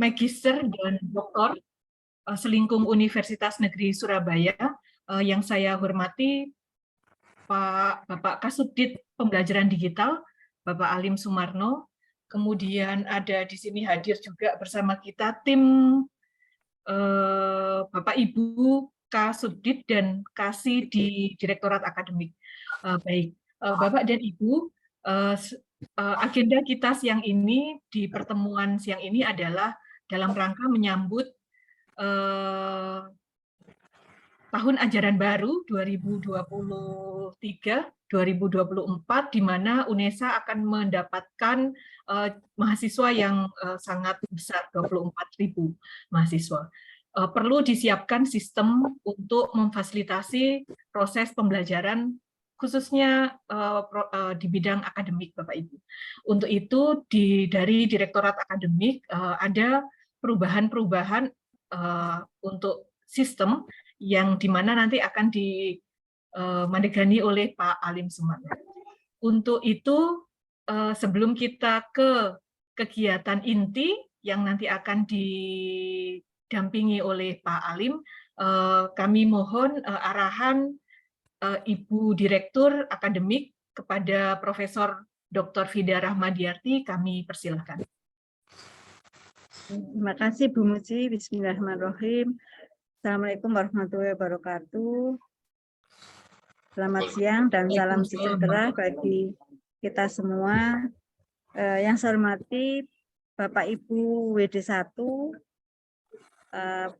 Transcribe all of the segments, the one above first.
Magister dan Doktor Selingkung Universitas Negeri Surabaya. Yang saya hormati Bapak Kasubdit Pembelajaran Digital, Bapak Alim Sumarno. Kemudian ada di sini hadir juga bersama kita tim Bapak Ibu Kasubdit dan Kasih di Direktorat Akademik. Baik, Bapak dan Ibu, agenda kita siang ini di pertemuan siang ini adalah dalam rangka menyambut tahun ajaran baru 2023-2024, di mana UNESA akan mendapatkan mahasiswa yang sangat besar, 24.000 mahasiswa. Perlu disiapkan sistem untuk memfasilitasi proses pembelajaran, khususnya di bidang akademik, Bapak Ibu. Untuk itu, dari Direktorat Akademik ada perubahan-perubahan untuk sistem yang dimana nanti akan dimandegani oleh Pak Alim Sumarno. Untuk itu, sebelum kita ke kegiatan inti yang nanti akan didampingi oleh Pak Alim, kami mohon arahan Ibu Direktur Akademik kepada Profesor Dr. Fida Rahmadiarti, kami persilahkan. Terima kasih Bu Muji. Bismillahirrahmanirrahim. Assalamualaikum warahmatullahi wabarakatuh. Selamat siang dan salam sejahtera bagi kita semua. Yang saya hormati Bapak Ibu WD1,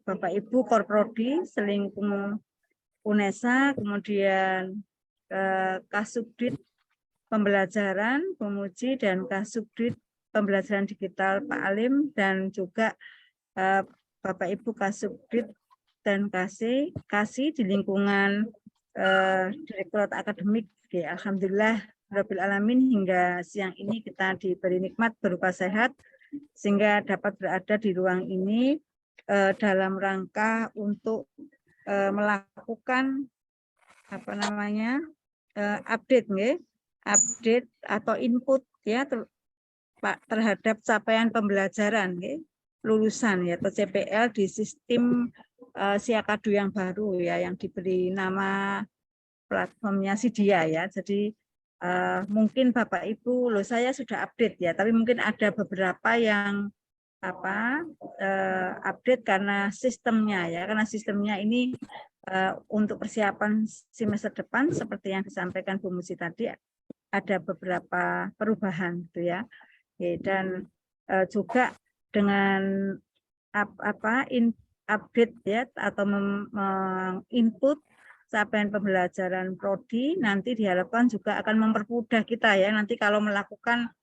Bapak Ibu Korprodi Selingkung UNESA, kemudian Kasubdit Pembelajaran Bu Muji dan Kasubdit Pembelajaran Digital Pak Alim, dan juga Bapak Ibu Kasubdit dan kasih di lingkungan Direktorat Akademik. Alhamdulillah Rabbil Alamin, hingga siang ini kita diberi nikmat berupa sehat sehingga dapat berada di ruang ini dalam rangka untuk melakukan update atau input ya terhadap capaian pembelajaran lulusan ya, atau CPL di sistem Siakadu yang baru ya, yang diberi nama platformnya Sidia ya. Jadi mungkin Bapak Ibu, saya sudah update ya, tapi mungkin ada beberapa yang update karena sistemnya ya, karena sistemnya ini untuk persiapan semester depan seperti yang disampaikan Bu Musi tadi, ada beberapa perubahan gitu ya. Dan juga dengan update ya, atau menginput capaian pembelajaran prodi, nanti diharapkan juga akan mempermudah kita ya, nanti kalau melakukan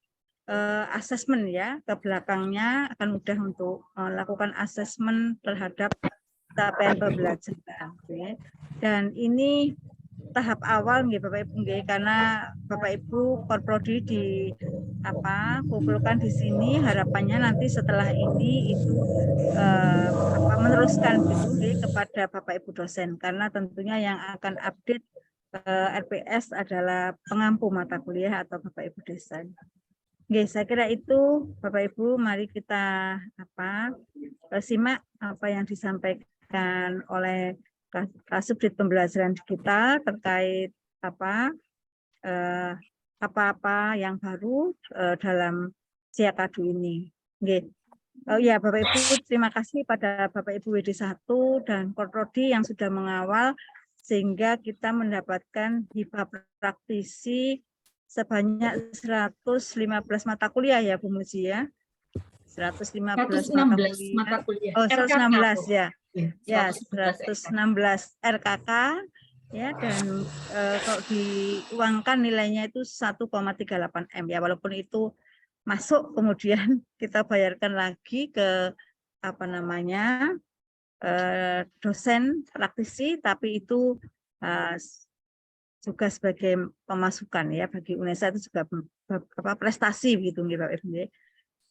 asesmen ya, ke belakangnya akan mudah untuk melakukan asesmen terhadap capaian pembelajaran ya. Dan ini tahap awal Bapak Ibu, karena Bapak Ibu Korprodi kumpulkan di sini, harapannya nanti setelah ini itu meneruskan kepada Bapak Ibu dosen, karena tentunya yang akan update RPS adalah pengampu mata kuliah atau Bapak Ibu dosen. Saya kira itu Bapak Ibu, mari kita simak apa yang disampaikan oleh Kasubdit Pembelajaran Digital terkait apa-apa yang baru dalam Siakadu ini. Ya Bapak Ibu, terima kasih pada Bapak Ibu WD1 dan Korprodi yang sudah mengawal sehingga kita mendapatkan hibah praktisi sebanyak 115 mata kuliah ya Bu Muji ya. 115 mata kuliah. Oh, 116 ya. Ya, 116 RKK ya, dan kalau diuangkan nilainya itu 1,38 M ya, walaupun itu masuk kemudian kita bayarkan lagi ke dosen praktisi, tapi itu juga sebagai pemasukan ya bagi UNESA, itu juga prestasi begitu Bapak Ibu.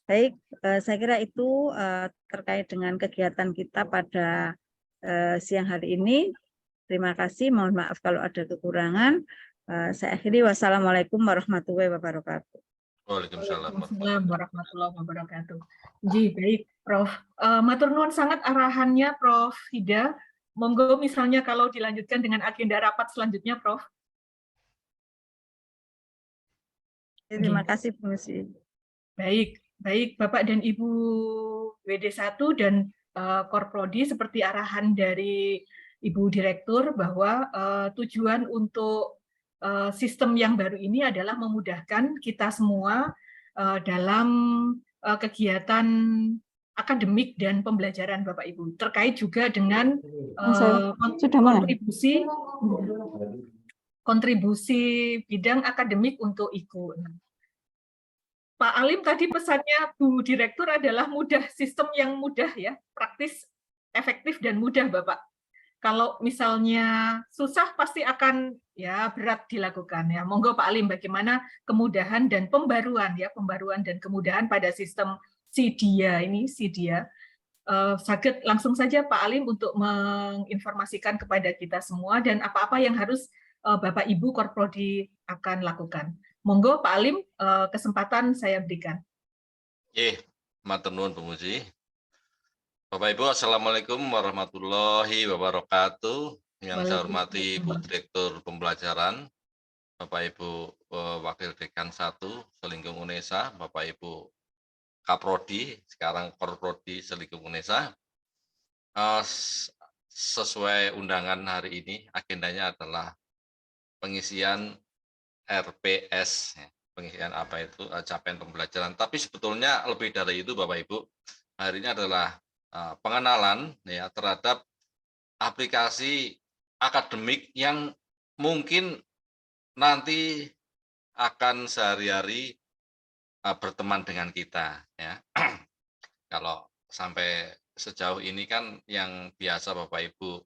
Baik, saya kira itu terkait dengan kegiatan kita pada siang hari ini. Terima kasih, mohon maaf kalau ada kekurangan. Saya akhiri, wassalamualaikum warahmatullahi wabarakatuh. Waalaikumsalam warahmatullahi wabarakatuh. Jadi baik, Prof. Matur nuwun sangat arahannya Prof. Hida. Monggo misalnya kalau dilanjutkan dengan agenda rapat selanjutnya, Prof. Terima kasih, Bu Musi. Baik, baik Bapak dan Ibu WD1 dan Korprodi seperti arahan dari Ibu Direktur bahwa tujuan untuk sistem yang baru ini adalah memudahkan kita semua dalam kegiatan akademik dan pembelajaran Bapak Ibu terkait juga dengan kontribusi bidang akademik untuk IKU. Pak Alim tadi pesannya Bu Direktur adalah mudah, sistem yang mudah ya, praktis, efektif dan mudah Bapak. Kalau misalnya susah pasti akan ya berat dilakukan ya. Monggo Pak Alim bagaimana kemudahan dan pembaruan ya, pembaruan dan kemudahan pada sistem SIDIA ini, SIDIA. Sakit langsung saja Pak Alim untuk menginformasikan kepada kita semua dan apa-apa yang harus Bapak Ibu Korprodi akan lakukan. Monggo Pak Alim, kesempatan saya berikan. Matur nuwun Bu Muji. Bapak Ibu, Assalamualaikum warahmatullahi wabarakatuh. Yang saya hormati Bu Direktur Pembelajaran, Bapak Ibu Wakil Dekan 1 Selingkung UNESA, Bapak Ibu Kaprodi, sekarang Korprodi Selingkung UNESA. Sesuai undangan hari ini, agendanya adalah pengisian RPS, pengisian apa itu capaian pembelajaran. Tapi sebetulnya lebih dari itu, Bapak Ibu. Hari ini adalah pengenalan ya terhadap aplikasi akademik yang mungkin nanti akan sehari-hari berteman dengan kita. Ya, kalau sampai sejauh ini kan yang biasa Bapak Ibu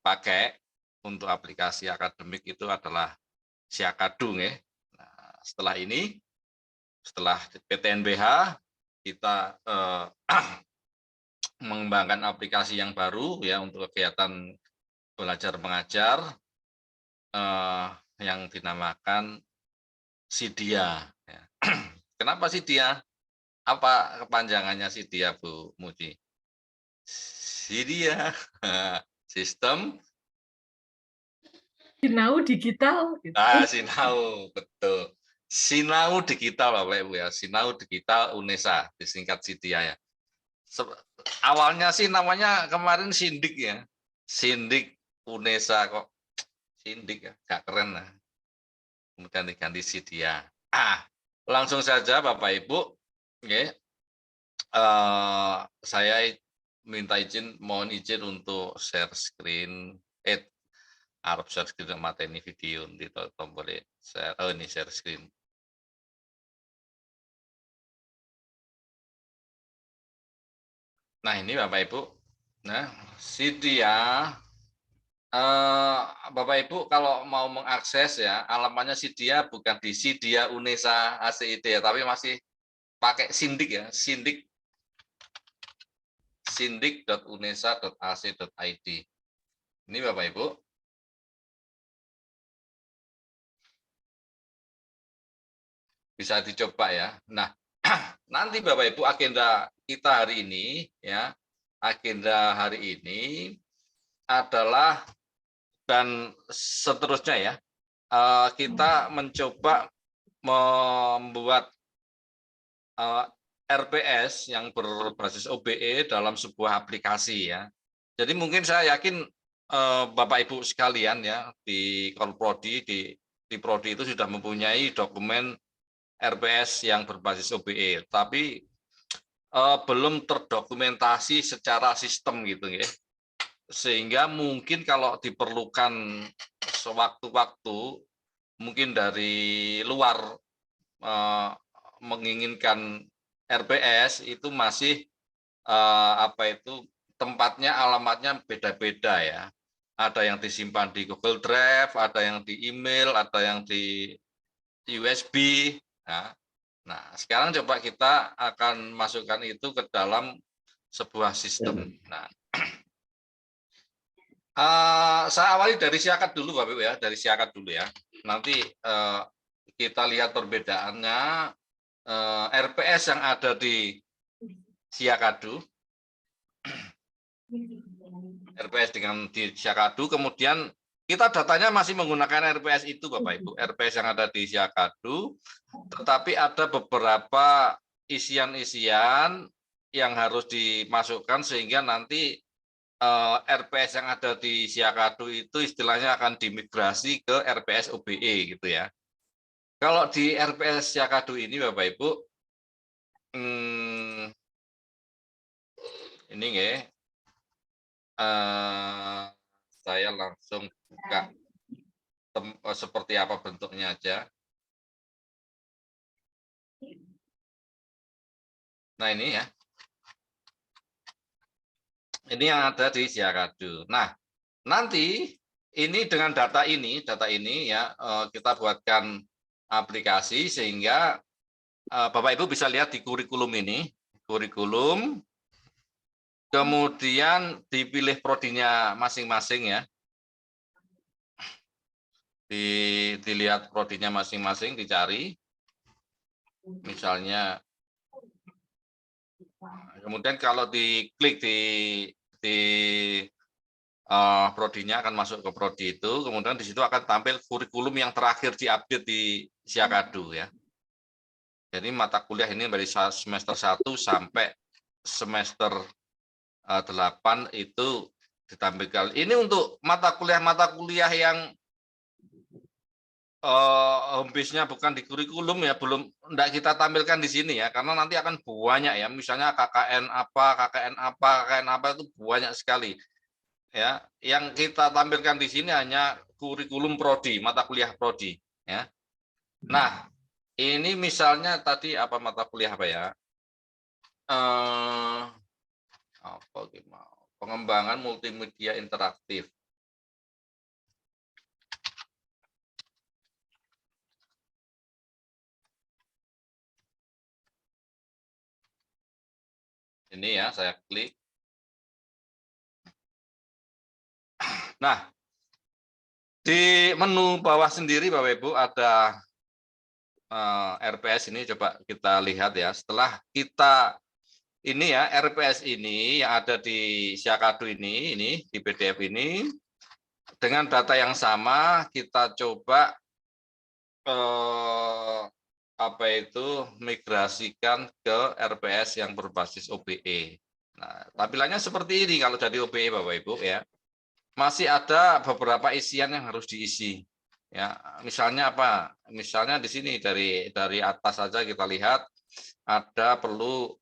pakai untuk aplikasi akademik itu adalah Siakadu ya. Nah, setelah ini, setelah PTNBH, kita mengembangkan aplikasi yang baru ya untuk kegiatan belajar mengajar yang dinamakan SIDIA. Ya. Kenapa SIDIA? Apa kepanjangannya SIDIA, Bu Muji? SIDIA, sistem Sinau digital. Gitu. Sinau, betul. Sinau digital Bapak Ibu ya, Sinau digital UNESA, disingkat SIDIA ya. Awalnya sih namanya kemarin Sindik ya, Sindik UNESA kok Sindik ya, gak keren lah. Kemudian diganti SIDIA. Langsung saja Bapak Ibu, okay. Saya minta izin, mohon izin untuk share screen. Arab share screen mata ini video di tombol share. Oh ini share screen. Nah ini Bapak Ibu. Nah SIDIA. Bapak Ibu kalau mau mengakses ya alamatnya SIDIA bukan di SIDIA UNESA ACID ya, tapi masih pakai Sindik ya, sindik.unesa.ac.id. Ini Bapak Ibu. Bisa dicoba ya. Nah, nanti Bapak Ibu agenda kita hari ini ya, agenda hari ini adalah dan seterusnya ya. Kita mencoba membuat RPS yang berbasis OBE dalam sebuah aplikasi ya. Jadi mungkin saya yakin Bapak Ibu sekalian ya di Korprodi, di Prodi itu sudah mempunyai dokumen RPS yang berbasis OBE, tapi belum terdokumentasi secara sistem gitu ya. Sehingga mungkin kalau diperlukan sewaktu-waktu, mungkin dari luar menginginkan RPS itu masih tempatnya, alamatnya beda-beda ya. Ada yang disimpan di Google Drive, ada yang di email, ada yang di USB. Nah, sekarang coba kita akan masukkan itu ke dalam sebuah sistem. Nah, saya awali dari Siakat dulu, Bapak Ibu ya, dari Siakat dulu ya. Nanti kita lihat perbedaannya RPS yang ada di Siakadu RPS dengan di Siakadu, kemudian kita datanya masih menggunakan RPS itu Bapak Ibu, RPS yang ada di Siakadu, tetapi ada beberapa isian-isian yang harus dimasukkan sehingga nanti RPS yang ada di Siakadu itu istilahnya akan dimigrasi ke RPS OBE gitu ya. Kalau di RPS Siakadu ini Bapak Ibu, ini nggih, saya langsung buka seperti apa bentuknya aja. Nah ini ya, ini yang ada di Siakadu. Nah nanti ini dengan data ini ya kita buatkan aplikasi sehingga Bapak Ibu bisa lihat di kurikulum ini, kurikulum, kemudian dipilih prodinya masing-masing ya. Dilihat prodinya masing-masing, dicari. Misalnya, kemudian kalau diklik di prodinya akan masuk ke prodi itu, kemudian di situ akan tampil kurikulum yang terakhir diupdate di Siakadu ya. Jadi mata kuliah ini dari semester 1 sampai semester 8 itu ditampilkan. Ini untuk mata kuliah yang home base-nya bukan di kurikulum ya, belum enggak kita tampilkan di sini ya, karena nanti akan banyak ya, misalnya KKN apa itu banyak sekali. Ya, yang kita tampilkan di sini hanya kurikulum prodi, mata kuliah prodi ya. Nah, ini misalnya tadi apa mata kuliah apa ya? Apa gimana? Pengembangan multimedia interaktif. Ini ya, saya klik. Nah, di menu bawah sendiri Bapak Ibu ada RPS ini, coba kita lihat ya. Setelah kita ini ya, RPS ini yang ada di Siakadu ini di PDF ini, dengan data yang sama kita coba migrasikan ke RPS yang berbasis OBE. Nah, tampilannya seperti ini kalau dari OBE Bapak Ibu ya. Masih ada beberapa isian yang harus diisi. Ya, misalnya apa? Misalnya di sini dari atas saja kita lihat ada perlu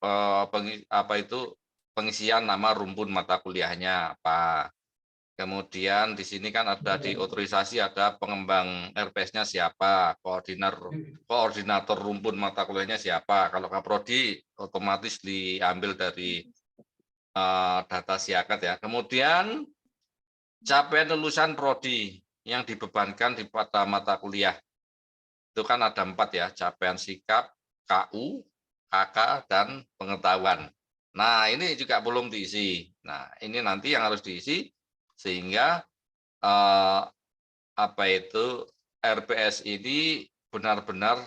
pengisian nama rumpun mata kuliahnya apa. Kemudian di sini kan ada di otorisasi ada pengembang RPS-nya siapa, koordinator rumpun mata kuliahnya siapa. Kalau Kaprodi otomatis diambil dari data Siakat ya. Kemudian capaian lulusan prodi yang dibebankan di pada mata kuliah itu kan ada 4 ya, capaian sikap, KU, KK, dan pengetahuan. Nah ini juga belum diisi. Nah ini nanti yang harus diisi sehingga RPS ini benar-benar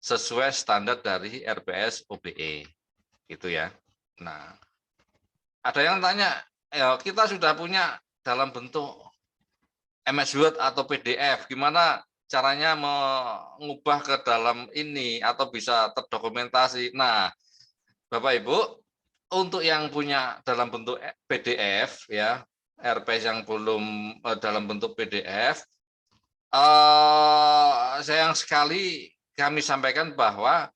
sesuai standar dari RPS OBE gitu ya. Nah ada yang tanya, ya, kita sudah punya dalam bentuk MS Word atau PDF, gimana caranya mengubah ke dalam ini atau bisa terdokumentasi. Nah, Bapak Ibu, untuk yang punya dalam bentuk PDF ya, RPS yang belum dalam bentuk PDF, sayang sekali kami sampaikan bahwa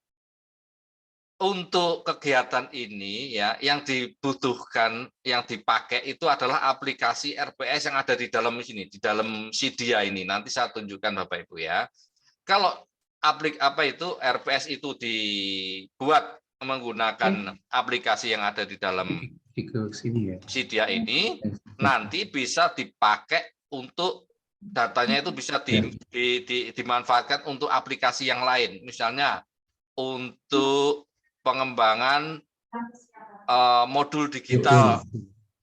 untuk kegiatan ini ya yang dibutuhkan, yang dipakai itu adalah aplikasi RPS yang ada di dalam sini, di dalam Sidia ini. Nanti saya tunjukkan Bapak Ibu ya. Kalau RPS itu dibuat menggunakan aplikasi yang ada di dalam Sidia ini, nanti bisa dipakai untuk datanya itu bisa dimanfaatkan untuk aplikasi yang lain. Misalnya untuk pengembangan modul digital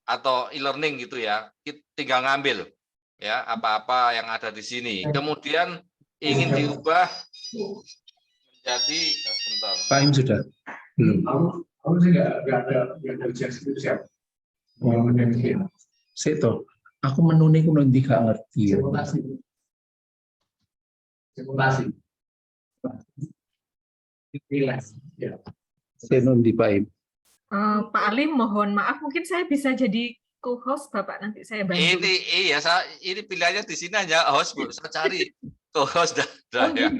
atau e-learning gitu ya, tinggal ngambil ya apa-apa yang ada di sini. Kemudian ingin diubah menjadi sebentar. Pak Im sudah belum. Aku sih nggak ada ujian skripsi. Sik to. Aku menune ku nanti gak ngerti. Simulasi. Senun di Pak Im. Pak Alim, mohon maaf, mungkin saya bisa jadi co-host, Bapak, nanti saya bantu. Ini pilihannya di sini aja host, Bu. Saya cari co-host dah ya.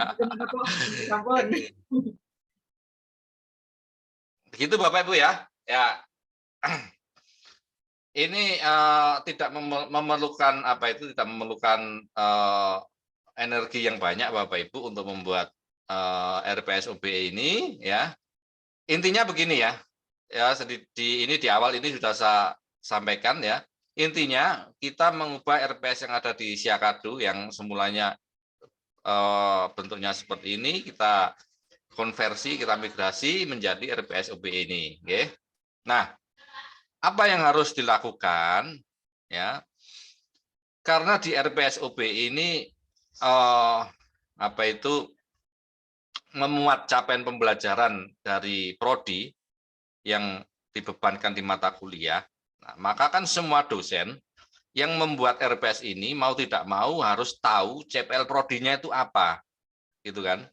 Ampun. Begitu Bapak Ibu ya. Ya. Ini tidak memerlukan tidak memerlukan energi yang banyak Bapak Ibu untuk membuat RPS OBE ini ya. Intinya begini ya. Ya, ini di awal ini sudah saya sampaikan ya. Intinya kita mengubah RPS yang ada di Siakadu yang semulanya bentuknya seperti ini, kita konversi, kita migrasi menjadi RPS OBE ini, okay? Nah, apa yang harus dilakukan ya? Karena di RPS OBE ini memuat capaian pembelajaran dari prodi yang dibebankan di mata kuliah. Nah, maka kan semua dosen yang membuat RPS ini mau tidak mau harus tahu CPL prodinya itu apa, gitu kan?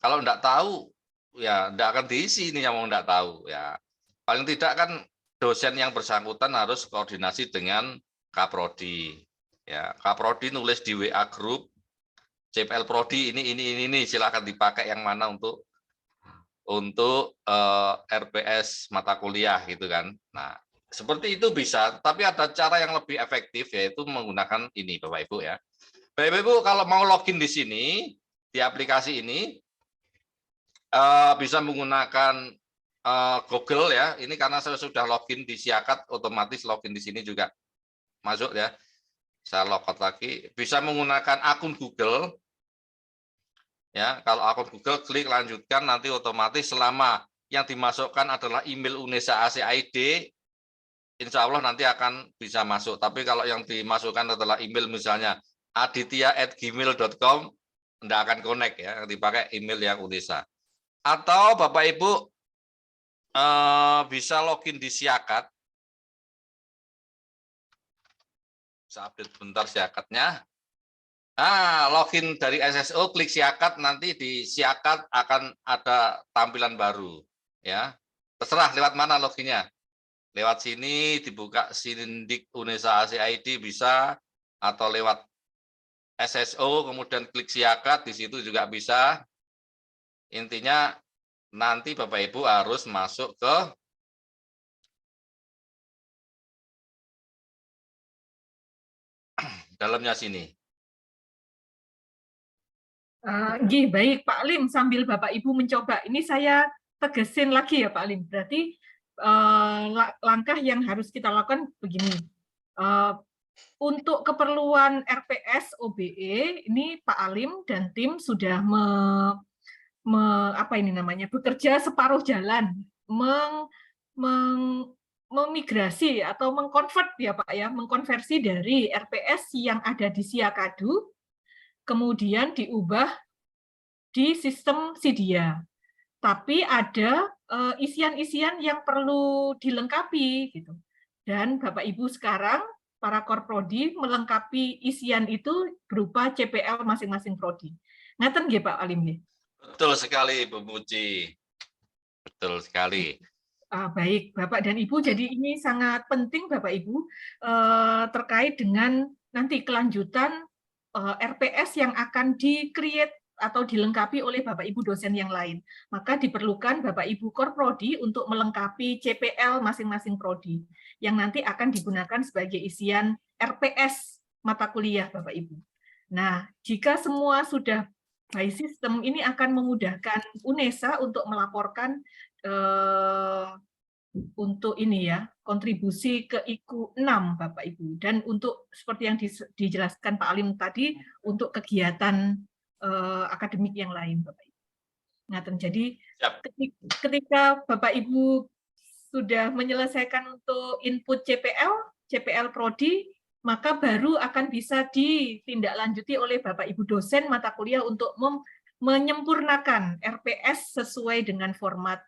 Kalau enggak tahu, ya enggak akan diisi ini yang mau enggak tahu ya. Paling tidak kan dosen yang bersangkutan harus koordinasi dengan Kaprodi. Ya, Kaprodi nulis di WA grup CPL prodi ini silakan dipakai yang mana untuk RPS mata kuliah gitu kan. Nah, seperti itu bisa, tapi ada cara yang lebih efektif yaitu menggunakan ini Bapak Ibu ya. Bapak Ibu kalau mau login di sini di aplikasi ini bisa menggunakan Google ya. Ini karena saya sudah login di Siakat, otomatis login di sini juga masuk ya. Saya logout lagi, bisa menggunakan akun Google. Ya, kalau akun Google klik lanjutkan, nanti otomatis selama yang dimasukkan adalah email UNESA ACID, insya Allah nanti akan bisa masuk. Tapi kalau yang dimasukkan adalah email misalnya aditya@gmail.com, tidak akan connect ya, dipakai email yang UNESA. Atau Bapak Ibu bisa login di Siakat. Saya update bentar Siakatnya. Nah, login dari SSO, klik Siakat, nanti di Siakat akan ada tampilan baru. Ya, terserah lewat mana loginnya. Lewat sini, dibuka Sindik UNESA ACID bisa, atau lewat SSO, kemudian klik Siakat, di situ juga bisa. Intinya, nanti Bapak Ibu harus masuk ke dalamnya sini. Baik Pak Alim, sambil Bapak Ibu mencoba, ini saya tegesin lagi ya Pak Alim. Berarti langkah yang harus kita lakukan begini. Untuk keperluan RPS OBE, ini Pak Alim dan tim sudah bekerja separuh jalan, memigrasi atau mengkonvert ya Pak ya, mengkonversi dari RPS yang ada di Siakadu kemudian diubah di sistem Sidia. Tapi ada isian-isian yang perlu dilengkapi gitu. Dan Bapak Ibu sekarang para korprodi melengkapi isian itu berupa CPL masing-masing prodi. Ngaten nggih Pak Alim nggih? Betul sekali Bu Muci. Betul sekali. Baik Bapak dan Ibu, jadi ini sangat penting Bapak Ibu terkait dengan nanti kelanjutan RPS yang akan di-create atau dilengkapi oleh Bapak Ibu dosen yang lain. Maka diperlukan Bapak Ibu Korprodi untuk melengkapi CPL masing-masing prodi yang nanti akan digunakan sebagai isian RPS mata kuliah Bapak Ibu. Nah, jika semua sudah by system, ini akan memudahkan UNESA untuk melaporkan untuk ini ya, kontribusi ke IKU 6 Bapak Ibu, dan untuk seperti yang dijelaskan Pak Alim tadi untuk kegiatan akademik yang lain Bapak Ibu. Nah, jadi ketika Bapak Ibu sudah menyelesaikan untuk input CPL prodi, maka baru akan bisa ditindaklanjuti oleh Bapak Ibu dosen mata kuliah untuk menyempurnakan RPS sesuai dengan format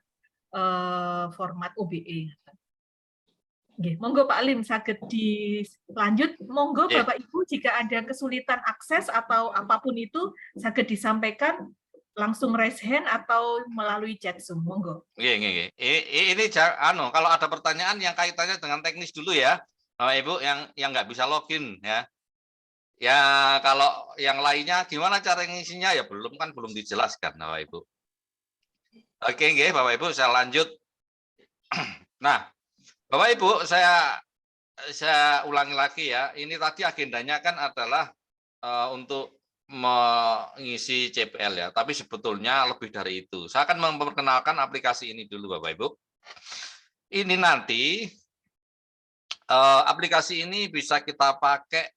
OBE. Nggih, monggo Pak Lim saged dilanjut. Monggo Nggih. Bapak Ibu jika ada kesulitan akses atau apapun itu saged disampaikan langsung raise hand atau melalui chat Zoom. Monggo. Nggih, nggih, nggih. Ini kalau ada pertanyaan yang kaitannya dengan teknis dulu ya, Bapak Ibu yang nggak bisa login ya. Ya kalau yang lainnya gimana cara ngisinya ya belum dijelaskan Bapak Ibu. Oke, nggih Bapak Ibu saya lanjut. Nah, Bapak Ibu saya ulangi lagi ya. Ini tadi agendanya kan adalah untuk mengisi CPL ya, tapi sebetulnya lebih dari itu. Saya akan memperkenalkan aplikasi ini dulu Bapak Ibu. Ini nanti aplikasi ini bisa kita pakai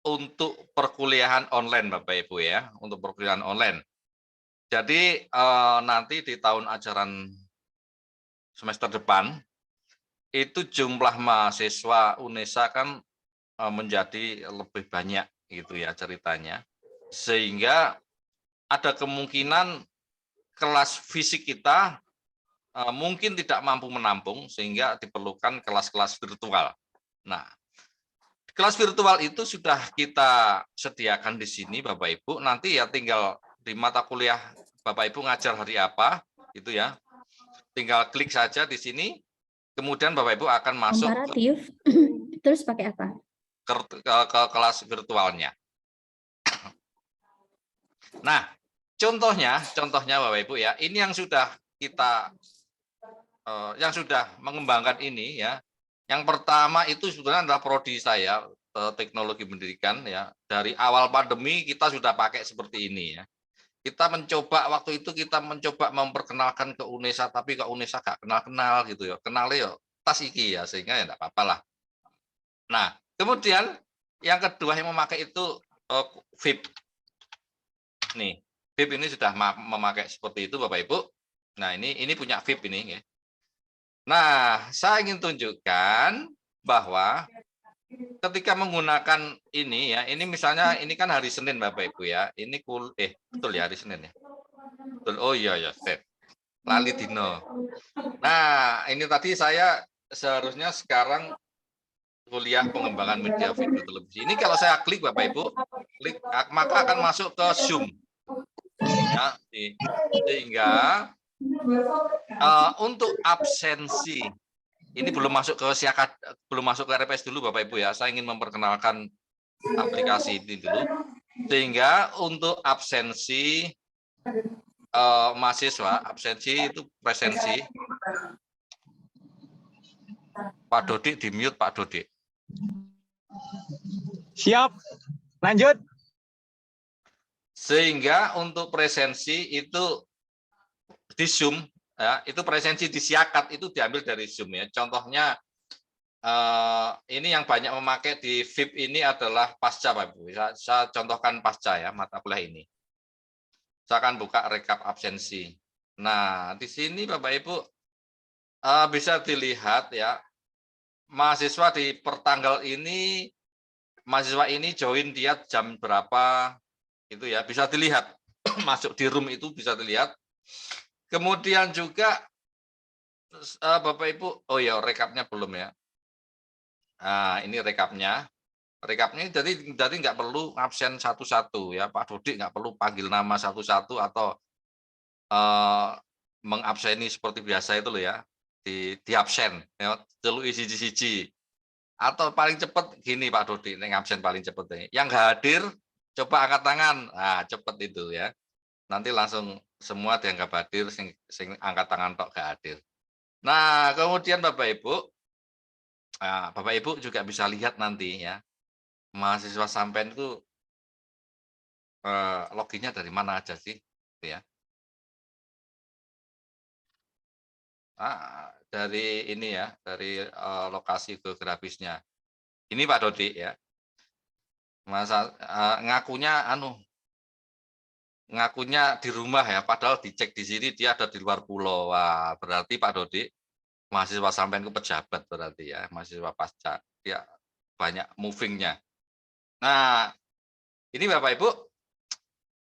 untuk perkuliahan online Bapak Ibu ya, untuk perkuliahan online. Jadi nanti di tahun ajaran semester depan itu jumlah mahasiswa UNESA kan menjadi lebih banyak gitu ya ceritanya. Sehingga ada kemungkinan kelas fisik kita mungkin tidak mampu menampung sehingga diperlukan kelas-kelas virtual. Nah, kelas virtual itu sudah kita sediakan di sini Bapak Ibu. Nanti ya tinggal di mata kuliah Bapak Ibu ngajar hari apa gitu ya. Tinggal klik saja di sini. Kemudian Bapak Ibu akan masuk komparatif. Terus pakai apa? Ke kelas virtualnya. Nah, contohnya Bapak Ibu ya, ini yang sudah kita yang sudah mengembangkan ini ya. Yang pertama itu sebenarnya adalah prodi saya teknologi pendidikan ya. Dari awal pandemi kita sudah pakai seperti ini ya. Kita mencoba waktu itu memperkenalkan ke UNESA, tapi ke UNESA gak kenal gitu ya. Kenalnya ya tas iki ya, sehingga ya enggak apa-apa lah. Nah, kemudian yang kedua yang memakai itu VIP. Nih, VIP ini sudah memakai seperti itu Bapak Ibu. Nah, ini punya VIP ini ya. Nah, saya ingin tunjukkan bahwa ketika menggunakan ini ya, ini misalnya ini kan hari Senin Bapak Ibu ya. Ini betul ya hari Senin ya. Betul. Oh iya ya, set. Lali dino. Nah, ini tadi saya seharusnya sekarang kuliah pengembangan media video televisi. Ini kalau saya klik Bapak Ibu, klik maka akan masuk ke Zoom. Ya, sehingga untuk absensi ini belum masuk ke RPS dulu Bapak Ibu ya. Saya ingin memperkenalkan aplikasi ini dulu. Sehingga untuk absensi mahasiswa, absensi itu presensi. Pak Dodik di mute Pak Dodik. Siap. Lanjut. Sehingga untuk presensi itu di Zoom ya, itu presensi di Siakat itu diambil dari Zoom ya. Contohnya ini yang banyak memakai di VIP ini adalah pasca Pak Ibu. Saya contohkan pasca ya mata kuliah ini. Saya akan buka rekap absensi. Nah, di sini Bapak Ibu bisa dilihat ya mahasiswa di pertanggal ini, mahasiswa ini join dia jam berapa itu ya, bisa dilihat. Masuk di room itu bisa dilihat. Kemudian juga Bapak Ibu, oh ya rekapnya belum ya. Nah, ini rekapnya. Rekapnya jadi nggak perlu absen satu-satu ya, Pak Dodik nggak perlu panggil nama satu-satu atau mengabseni seperti biasa itu loh ya. Di absen ya, telu siji-siji. Atau paling cepat gini Pak Dodi, yang absen paling cepat nih. Yang hadir coba angkat tangan. Nah, cepat itu ya. Nanti langsung semua dianggap hadir, sing angkat tangan tok gak hadir. Nah, kemudian Bapak Ibu juga bisa lihat nanti ya. Mahasiswa sampean itu loginnya dari mana aja sih, ya. Dari ini ya, dari lokasi geografisnya. Ini Pak Dodi ya. Masa ngakunya di rumah ya, padahal dicek di sini dia ada di luar pulau. Wah, berarti Pak Dodi mahasiswa sampean ke pejabat berarti ya, mahasiswa pasca. Dia banyak movingnya. Nah, ini Bapak Ibu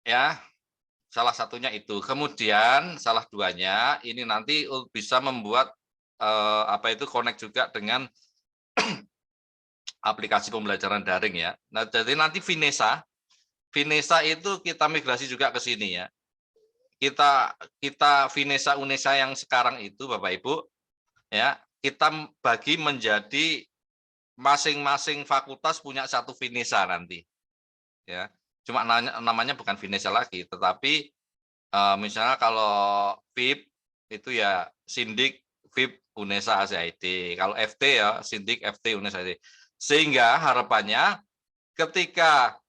ya. Salah satunya itu. Kemudian salah duanya ini nanti bisa membuat connect juga dengan aplikasi pembelajaran daring ya. Nah, jadi nanti Finesa itu kita migrasi juga ke sini ya. Kita Finesa Unesa yang sekarang itu Bapak Ibu ya, kita bagi menjadi masing-masing fakultas punya satu Finesa nanti. Ya. Cuma namanya bukan Finesa lagi, tetapi misalnya kalau FIP itu ya Sindik FIP Unesa ACID. Kalau FT ya Sindik FT Unesa ACID. Sehingga harapannya ketika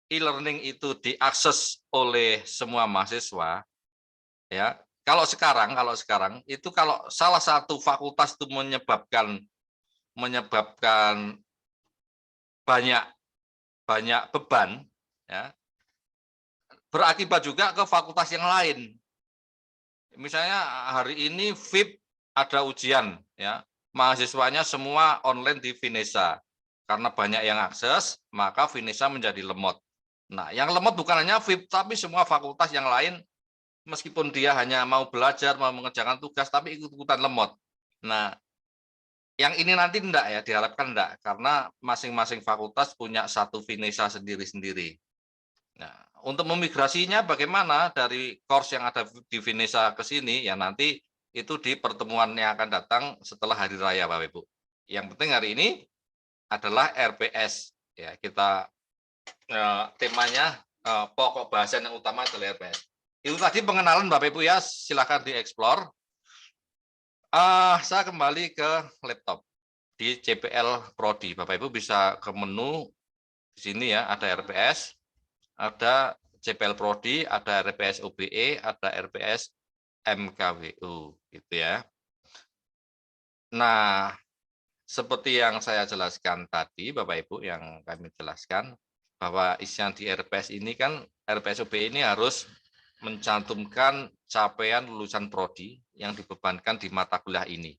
e-learning itu diakses oleh semua mahasiswa, ya kalau sekarang itu kalau salah satu fakultas itu menyebabkan banyak beban, ya berakibat juga ke fakultas yang lain. Misalnya hari ini FIP ada ujian, ya mahasiswanya semua online di Finesa. Karena banyak yang akses, maka Finesa menjadi lemot. Nah, yang lemot bukan hanya FIP, tapi semua fakultas yang lain, meskipun dia hanya mau belajar, mau mengerjakan tugas, tapi ikut-ikutan lemot. Nah, yang ini nanti enggak ya, diharapkan enggak, karena masing-masing fakultas punya satu Finesa sendiri-sendiri. Nah, untuk memigrasinya bagaimana dari course yang ada di Finesa ke sini, ya nanti itu di pertemuan yang akan datang setelah Hari Raya, Bapak Ibu. Yang penting hari ini adalah RPS. Ya, kita temanya pokok bahasan yang utama adalah RPS. Itu tadi pengenalan Bapak Ibu ya, silakan dieksplor. Saya kembali ke laptop di CPL Prodi. Bapak Ibu bisa ke menu di sini ya, ada RPS, ada CPL Prodi, ada RPS OBE, ada RPS MKWU gitu ya. Nah, seperti yang saya jelaskan tadi, Bapak Ibu, yang kami jelaskan, bahwa isian di RPS ini kan, RPS OBE ini harus mencantumkan capaian lulusan Prodi yang dibebankan di mata kuliah ini.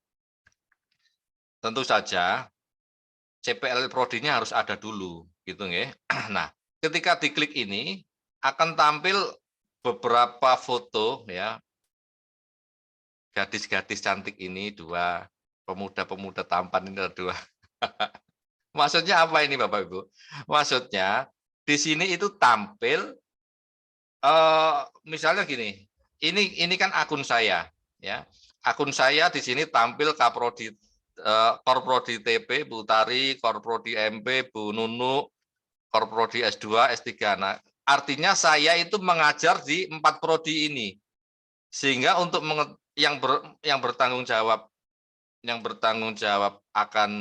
Tentu saja, CPL Prodi-nya harus ada dulu, gitu ya. Nah, ketika diklik ini, akan tampil beberapa foto, ya, gadis-gadis cantik ini, dua pemuda-pemuda tampan ini ada dua. Maksudnya apa ini Bapak Ibu? Maksudnya di sini itu tampil misalnya gini. Ini kan akun saya ya. Akun saya di sini tampil Kaprodi Korprodi TP Bu Tari, Korprodi MP Bu Nunu, Korprodi S2, S3. Nah, artinya saya itu mengajar di 4 prodi ini. Sehingga untuk yang bertanggung jawab akan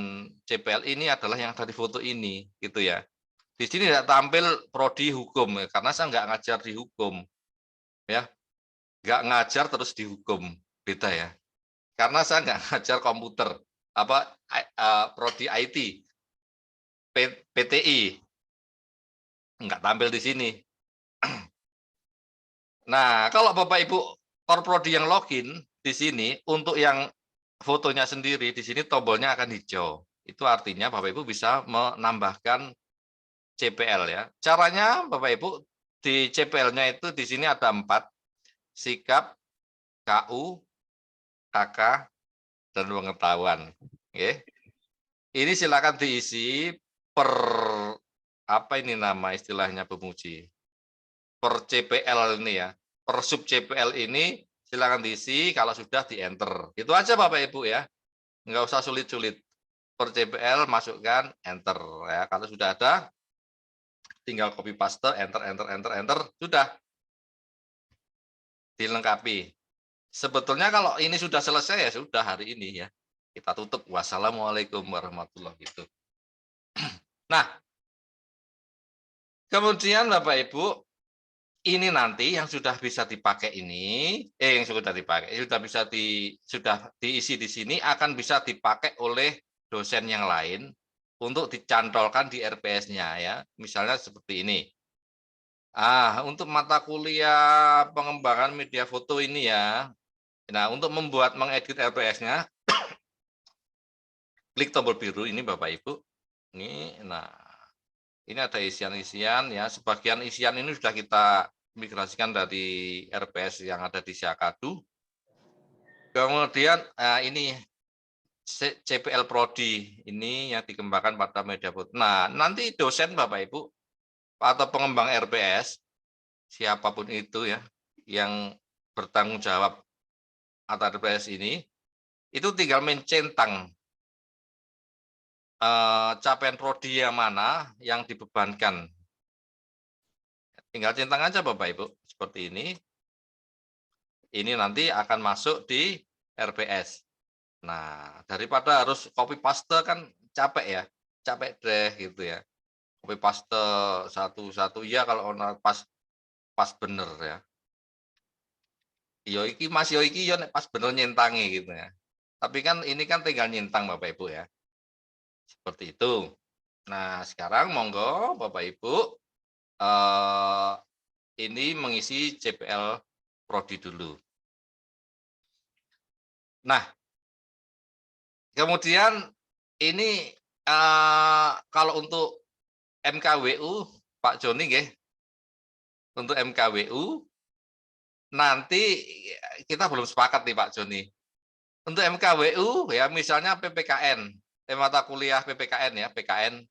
CPL ini adalah yang dari foto ini, gitu ya. Di sini tidak tampil prodi hukum, ya, karena saya nggak ngajar di hukum, ya, nggak ngajar terus di hukum, beda ya. Karena saya nggak ngajar komputer, prodi IT, PTI, nggak tampil di sini. Nah, kalau Bapak Ibu korprodi yang login di sini untuk yang fotonya sendiri di sini tombolnya akan hijau. Itu artinya Bapak Ibu bisa menambahkan CPL ya. Caranya Bapak Ibu di CPL-nya itu di sini ada 4, sikap, KU, KK, dan pengetahuan. Oke. Ini silakan diisi per apa ini nama istilahnya pemuji. Per CPL ini ya. Per sub CPL ini silakan diisi, kalau sudah di enter. Itu aja Bapak Ibu ya. Enggak usah sulit-sulit. Per CPL masukkan enter ya. Kalau sudah ada tinggal copy paste, enter, sudah dilengkapi. Sebetulnya kalau ini sudah selesai ya sudah hari ini ya. Kita tutup. Wassalamualaikum warahmatullahi wabarakatuh. Nah, kemudian Bapak Ibu, ini nanti yang sudah bisa dipakai ini, yang sudah dipakai, sudah diisi di sini akan bisa dipakai oleh dosen yang lain untuk dicantolkan di RPS-nya ya. Misalnya seperti ini. Untuk mata kuliah pengembangan media foto ini ya. Nah, untuk mengedit RPS-nya, klik tombol biru ini Bapak Ibu. Ini, nah, ini ada isian-isian ya. Sebagian isian ini sudah kita migrasikan dari RPS yang ada di Syakadu. Kemudian ini CPL Prodi ini yang dikembangkan pada media food. Nah, nanti dosen Bapak Ibu atau pengembang RPS siapapun itu ya yang bertanggung jawab atas RPS ini itu tinggal mencentang capaian prodi yang mana yang dibebankan. Tinggal centang aja Bapak Ibu seperti ini. Ini nanti akan masuk di RPS. Nah, daripada harus copy paste kan capek ya, capek deh gitu ya. Copy paste satu-satu ya kalau pas bener ya. Yo iki Mas yo iki yo nek pas bener nyentangi gitu ya. Tapi kan ini kan tinggal nyentang Bapak Ibu ya. Seperti itu. Nah, sekarang monggo Bapak Ibu ini mengisi CPL Prodi dulu. Nah, kemudian ini kalau untuk MKWU Pak Joni nggih. Untuk MKWU nanti kita belum sepakat nih Pak Joni. Untuk MKWU ya misalnya PPKN, mata kuliah PPKN ya, PKN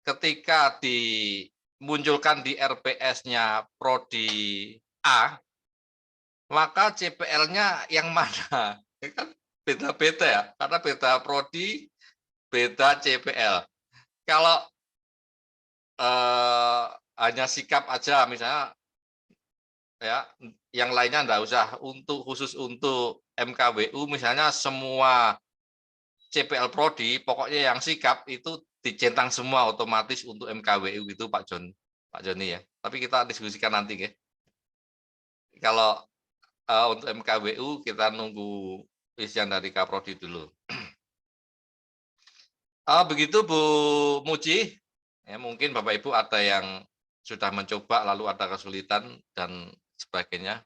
ketika dimunculkan di RPS-nya Prodi A, maka CPL-nya yang mana? Kan beda-beda ya, karena beda Prodi, beda CPL. Kalau hanya sikap aja misalnya ya, yang lainnya enggak usah khusus untuk MKWU misalnya semua CPL Prodi pokoknya yang sikap itu dicentang semua otomatis untuk MKWU gitu Pak Joni ya. Tapi kita diskusikan nanti ya. Kalau untuk MKWU kita nunggu isian dari Kaprodi dulu. Begitu Bu Muji, ya mungkin Bapak Ibu ada yang sudah mencoba lalu ada kesulitan dan sebagainya.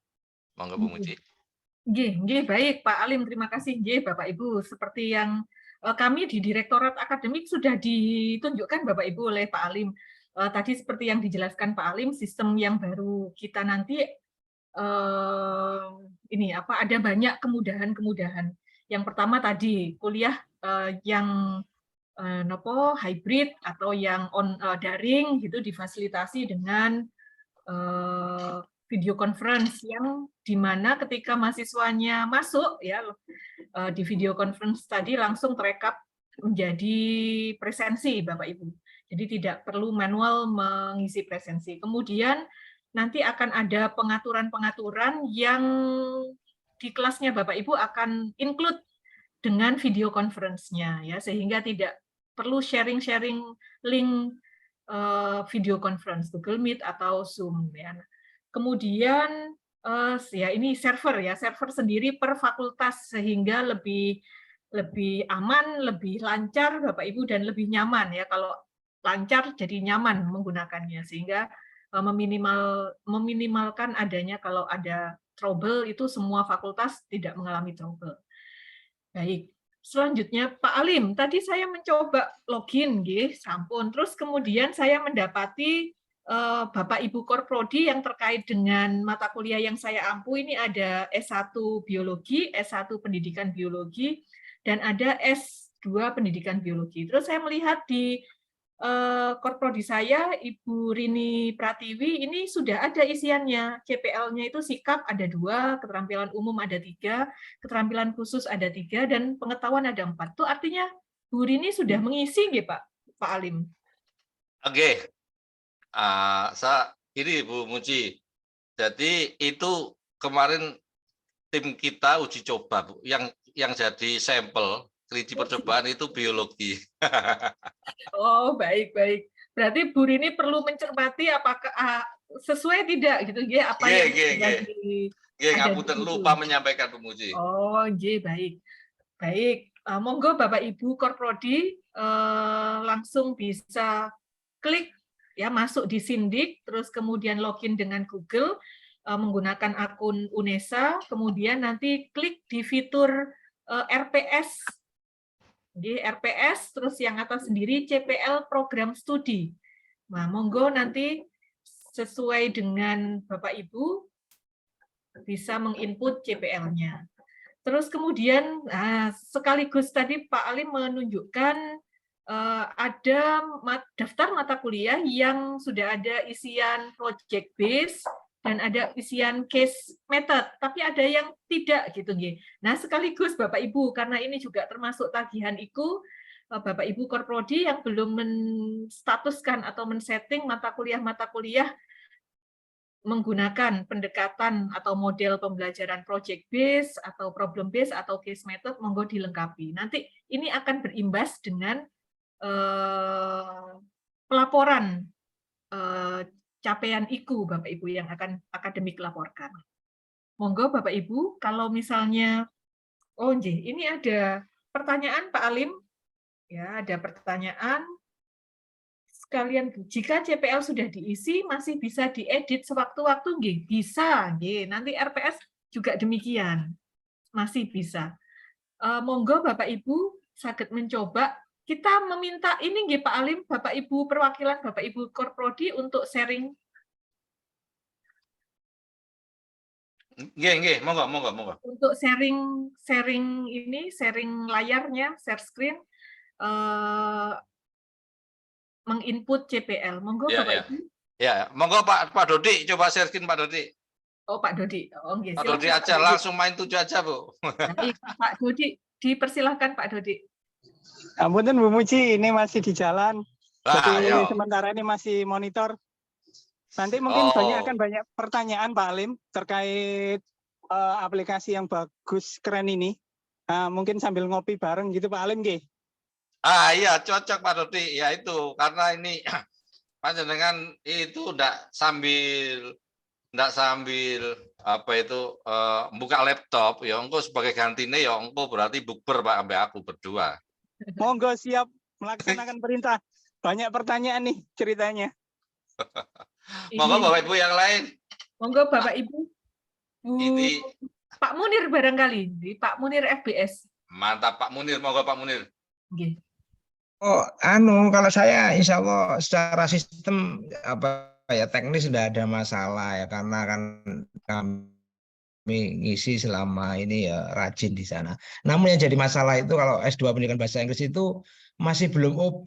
Monggo Bu Muji. Nggih, baik Pak Alim, terima kasih nggih Bapak Ibu. Seperti yang kami di Direktorat Akademik sudah ditunjukkan Bapak Ibu oleh Pak Alim. Tadi seperti yang dijelaskan Pak Alim, sistem yang baru kita nanti ada banyak kemudahan-kemudahan. Yang pertama tadi kuliah yang hybrid atau yang daring gitu difasilitasi dengan video conference yang dimana ketika mahasiswanya masuk ya di video conference tadi langsung terekap menjadi presensi Bapak Ibu. Jadi tidak perlu manual mengisi presensi. Kemudian nanti akan ada pengaturan-pengaturan yang di kelasnya Bapak Ibu akan include dengan video conference-nya ya sehingga tidak perlu sharing-sharing link video conference Google Meet atau Zoom ya. Kemudian ya ini server sendiri per fakultas sehingga lebih aman, lebih lancar Bapak Ibu dan lebih nyaman ya. Kalau lancar jadi nyaman menggunakannya sehingga meminimalkan adanya kalau ada trouble itu semua fakultas tidak mengalami trouble. Baik. Selanjutnya Pak Alim, tadi saya mencoba login nggih, sampun. Terus kemudian saya mendapati Bapak Ibu Korprodi yang terkait dengan mata kuliah yang saya ampu ini ada S1 Biologi, S1 Pendidikan Biologi, dan ada S2 Pendidikan Biologi. Terus saya melihat di Korprodi saya, Ibu Rini Pratiwi, ini sudah ada isiannya. CPL-nya itu sikap ada 2, keterampilan umum ada 3, keterampilan khusus ada 3, dan pengetahuan ada 4. Itu artinya Bu Rini sudah mengisi nggih Pak Alim? Oke. Ini Bu Muji. Jadi itu kemarin tim kita uji coba Bu, yang jadi sampel kelinci percobaan itu biologi. Oh, baik. Berarti Bu Rini perlu mencermati apakah sesuai tidak gitu ya apa yang ngapunten lupa menyampaikan Bu Muji. Oh, baik. Monggo Bapak Ibu Korprodi langsung bisa klik ya masuk di Sindik, terus kemudian login dengan Google menggunakan akun UNESA, kemudian nanti klik di fitur RPS. Di RPS, terus yang atas sendiri CPL program studi. Nah, monggo nanti sesuai dengan Bapak Ibu bisa menginput CPL-nya. Terus kemudian sekaligus tadi Pak Ali menunjukkan ada daftar mata kuliah yang sudah ada isian project base dan ada isian case method, tapi ada yang tidak gitu nggih. Nah, sekaligus Bapak Ibu karena ini juga termasuk tagihan IKU, Bapak Ibu Korprodi yang belum menstatuskan atau men-setting mata kuliah menggunakan pendekatan atau model pembelajaran project base atau problem base atau case method, monggo dilengkapi. Nanti ini akan berimbas dengan pelaporan capaian IKU Bapak Ibu yang akan akademik laporkan. Monggo Bapak Ibu, kalau misalnya, ini ada pertanyaan Pak Alim, ya ada pertanyaan. Sekalian, jika CPL sudah diisi, masih bisa diedit sewaktu-waktu, nggih? Bisa, nggih. Nanti RPS juga demikian, masih bisa. Monggo Bapak Ibu saged mencoba. Kita meminta ini nggih Pak Alim, Bapak Ibu perwakilan Bapak Ibu Korprodi untuk sharing. Nggih, monggo. Untuk sharing layarnya, share screen, menginput CPL. Monggo Bapak Ibu. Ya, monggo Pak Dodi, coba share screen Pak Dodi. Oh Pak Dodi, nggih. Pak Dodi aja, langsung main 7 aja Bu. Baik, Pak Dodi, dipersilahkan Pak Dodi. Ampun Bu Muji, ini masih di jalan. Jadi Ayo. sementara ini masih monitor. Nanti mungkin akan banyak pertanyaan Pak Alim terkait aplikasi yang bagus, keren ini. Mungkin sambil ngopi bareng gitu Pak Alim, nggih. Iya, cocok Pak Dodi. Ya itu, karena ini panjenengan itu ndak sambil apa itu buka laptop ya engko sebagai gantine ya engko berarti bukber Pak sampai aku berdua. Monggo siap melaksanakan perintah. Banyak pertanyaan nih ceritanya. Monggo Bapak Ibu yang lain. Monggo Bapak Ibu. Ini Pak Munir barangkali, di Pak Munir FBS. Mantap Pak Munir, monggo Pak Munir. Nggih. Kalau saya insya Allah secara sistem teknis sudah ada masalah ya, karena kan kami ngisi selama ini ya rajin di sana. Namun yang jadi masalah itu kalau S2 pendidikan bahasa Inggris itu masih belum OB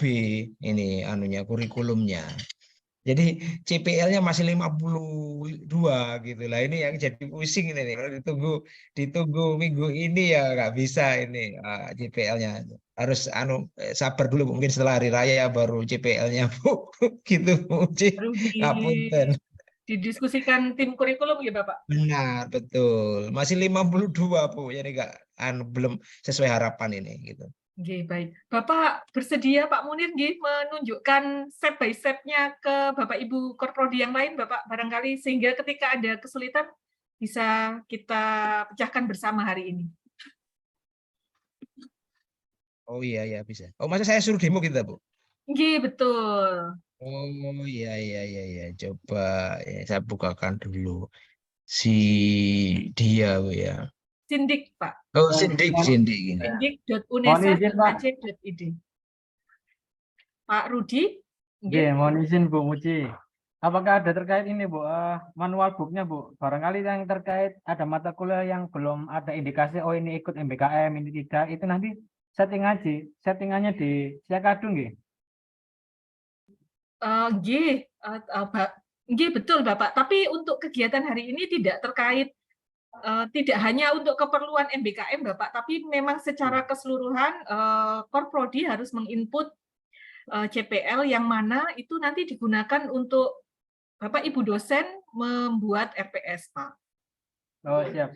ini kurikulumnya. Jadi CPL-nya masih 52 gitu lah. Ini yang jadi pusing ini nih. Kalau ditunggu minggu ini ya nggak bisa ini CPL-nya. Harus sabar dulu, mungkin setelah hari raya baru CPL-nya Bu. Gitu Bu. Ngapunten. Didiskusikan tim kurikulum ya Bapak? Benar, betul. Masih 52 Bu. Jadi belum sesuai harapan ini gitu. Oke, baik. Bapak bersedia Pak Munir menunjukkan step by step-nya ke Bapak Ibu Korprodi yang lain Bapak barangkali, sehingga ketika ada kesulitan bisa kita pecahkan bersama hari ini. Oh iya bisa. Masa saya suruh demo kita Bu? Nggih, betul. Oh iya. Coba ya, saya bukakan dulu si dia Bu ya. Sindik Pak. Oh Sindik. Sindik.unesa.ac.id. Pak Rudi. Oke, mohon izin Bu Muji. Apakah ada terkait ini Bu, manual booknya Bu? Barangkali yang terkait ada mata kuliah yang belum ada indikasi, ini ikut MBKM, ini tidak, itu nanti settingannya di Siakadu nggih? Nggih, betul Bapak. Tapi untuk kegiatan hari ini tidak terkait, tidak hanya untuk keperluan MBKM Bapak, tapi memang secara keseluruhan Korprodi harus menginput CPL yang mana itu nanti digunakan untuk Bapak Ibu dosen membuat RPS Pak. Oh siap.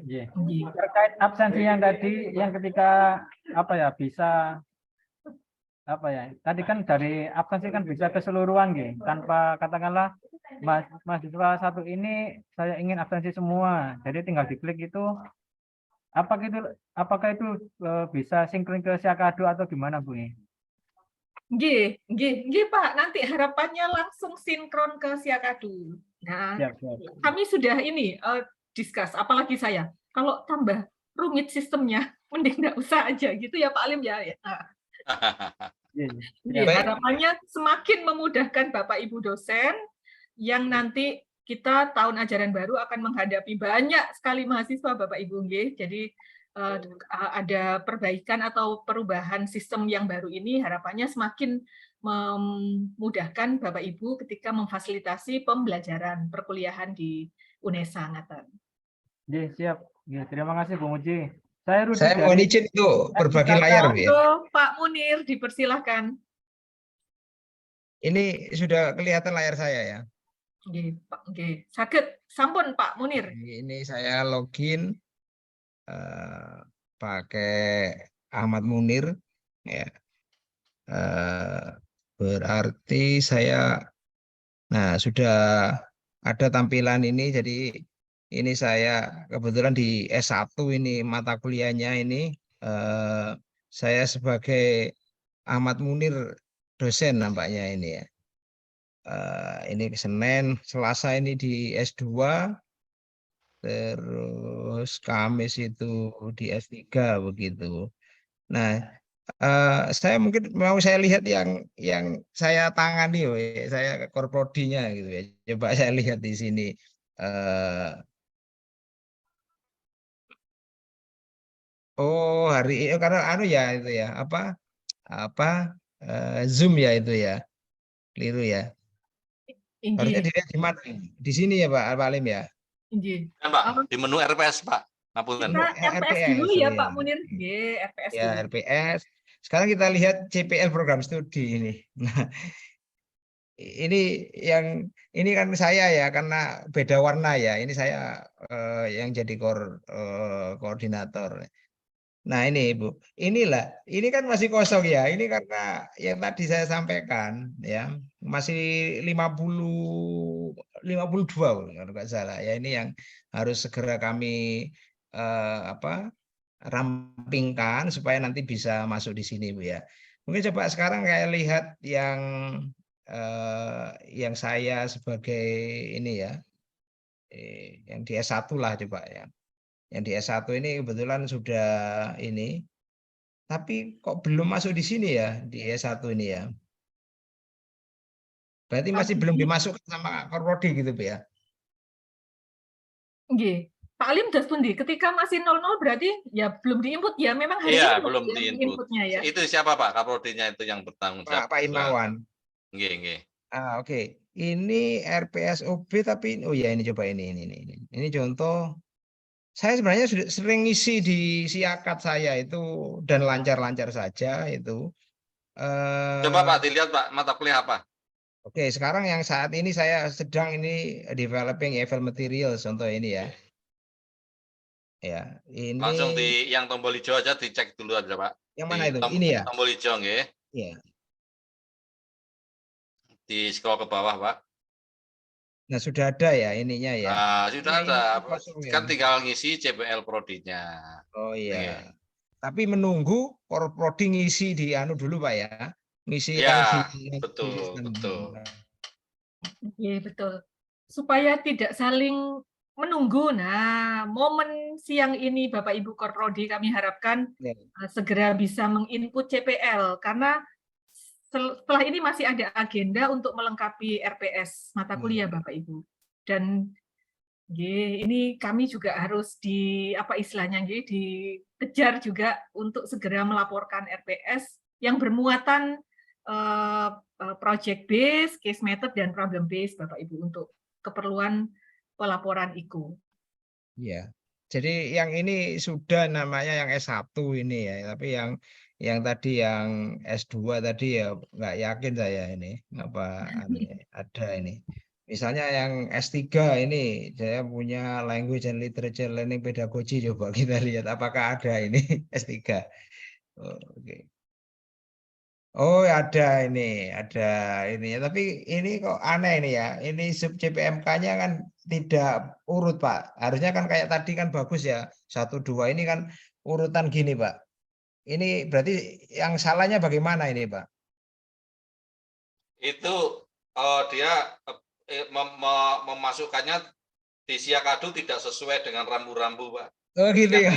Yeah. Terkait absensi yang tadi, yang ketika bisa tadi kan dari absensi kan bisa keseluruhan tanpa katakanlah mahasiswa satu ini saya ingin absensi semua, jadi tinggal diklik itu. Apakah itu bisa sinkron ke Siakadu atau gimana Bu? Nggih Pak, nanti harapannya langsung sinkron ke Siakadu. Nah, kami sudah discuss, apalagi saya kalau tambah rumit sistemnya mending nggak usah aja gitu ya Pak Alim ya. Harapannya semakin memudahkan Bapak Ibu dosen yang nanti kita tahun ajaran baru akan menghadapi banyak sekali mahasiswa Bapak Ibu nggih. Jadi ada perbaikan atau perubahan sistem yang baru ini harapannya semakin memudahkan Bapak Ibu ketika memfasilitasi pembelajaran perkuliahan di UNESA ngaten. Nggih, siap. Nggih, terima kasih Bu Muji. Saya Rudi Saya mohon dari izin itu berbagi layar, Bu, ya. Monggo Pak Munir dipersilahkan. Ini sudah kelihatan layar saya ya. Nggih, Pak, nggih. Saged sampun Pak Munir. Ini saya login pakai Ahmad Munir ya. Berarti saya sudah ada tampilan ini, jadi ini saya kebetulan di S1 ini mata kuliahnya ini saya sebagai Ahmad Munir dosen nampaknya ini ya. Ini Senin, Selasa ini di S2, terus Kamis itu di S3 begitu. Nah, saya mungkin mau saya lihat yang saya tangani, saya korprodinya gitu ya. Coba saya lihat di sini. Oh, hari ini karena ya itu ya Zoom ya itu ya, keliru ya. Harusnya Inggih, dilihat di mana? Di sini ya Pak Alim ya. inggih. Kan, Pak, di menu RPS, Pak. Ngapunten. Kita RPS dulu ya Pak Munir. Nggih, RPS Ya, dulu. RPS. Sekarang kita lihat CPL program studi ini. Nah, ini kan saya ya karena beda warna ya. Ini saya yang jadi koordinator. Nah, ini Ibu. Ini kan masih kosong ya. Ini karena yang tadi saya sampaikan ya, masih 52 kalau nggak salah ya. Ini yang harus segera kami rampingkan supaya nanti bisa masuk di sini Bu ya. Mungkin coba sekarang kayak lihat yang saya sebagai ini ya, yang di S1 lah coba ya. Yang di S1 ini kebetulan sudah ini, tapi kok belum masuk di sini ya, di S1 ini ya. Berarti masih belum dimasukkan sama Korprodi gitu Bu ya. Nggih. Pak Alim das pundi? Ketika masih 00 berarti ya belum diinput ya. Memang hari Iya, ini belum ya, diinput. inputnya ya. Itu siapa Pak? Kaprodinya itu yang bertanggung jawab. Pak Imawan. Nggih, nggih. Oke. Ini RPSOB tapi ya ini coba ini. Ini contoh. Saya sebenarnya sudah sering ngisi di siakat saya itu dan lancar-lancar saja itu. Coba Pak dilihat Pak, mata kuliah apa? Oke, sekarang yang saat ini saya sedang ini developing EFL materials contoh ini ya. Ya, ini Langsung di yang tombol hijau aja dicek dulu aja Pak. yang mana itu? Ini ya. Tombol hijau nggih. Iya. Di scroll ke bawah Pak. Nah, sudah ada ya ininya ya. Nah, sudah Ini ada. kosong ya. Kan tinggal ngisi CPL prodinya. Oh iya. Nggih. Tapi menunggu Korprodi ngisi di anu dulu Pak ya. Ngisi Ya, yang betul, sistem. betul. Iya, betul. Supaya tidak saling menunggu. Nah, momen siang ini Bapak Ibu Korprodi kami harapkan Ya. segera bisa menginput CPL karena setelah ini masih ada agenda untuk melengkapi RPS mata kuliah Bapak Ibu. Dan ini kami juga harus dikejar juga untuk segera melaporkan RPS yang bermuatan project base, case method dan problem base Bapak Ibu untuk keperluan pelaporan IKU. Iya. Jadi yang ini sudah namanya yang S1 ini ya, tapi yang tadi yang S2 tadi ya nggak yakin saya ini apa ada ini. Misalnya yang S3 ini saya punya language and literature learning pedagogy, coba kita lihat apakah ada ini S3. Oke. Oh, ada ini ya. Tapi ini kok aneh ini ya. Ini sub CPMK-nya kan tidak urut, Pak. Harusnya kan kayak tadi kan bagus ya. 1, 2 ini kan urutan gini, Pak. Ini berarti yang salahnya bagaimana ini, Pak? Itu dia memasukkannya di Siakadu tidak sesuai dengan rambu-rambu, Pak. Oh gitu ya.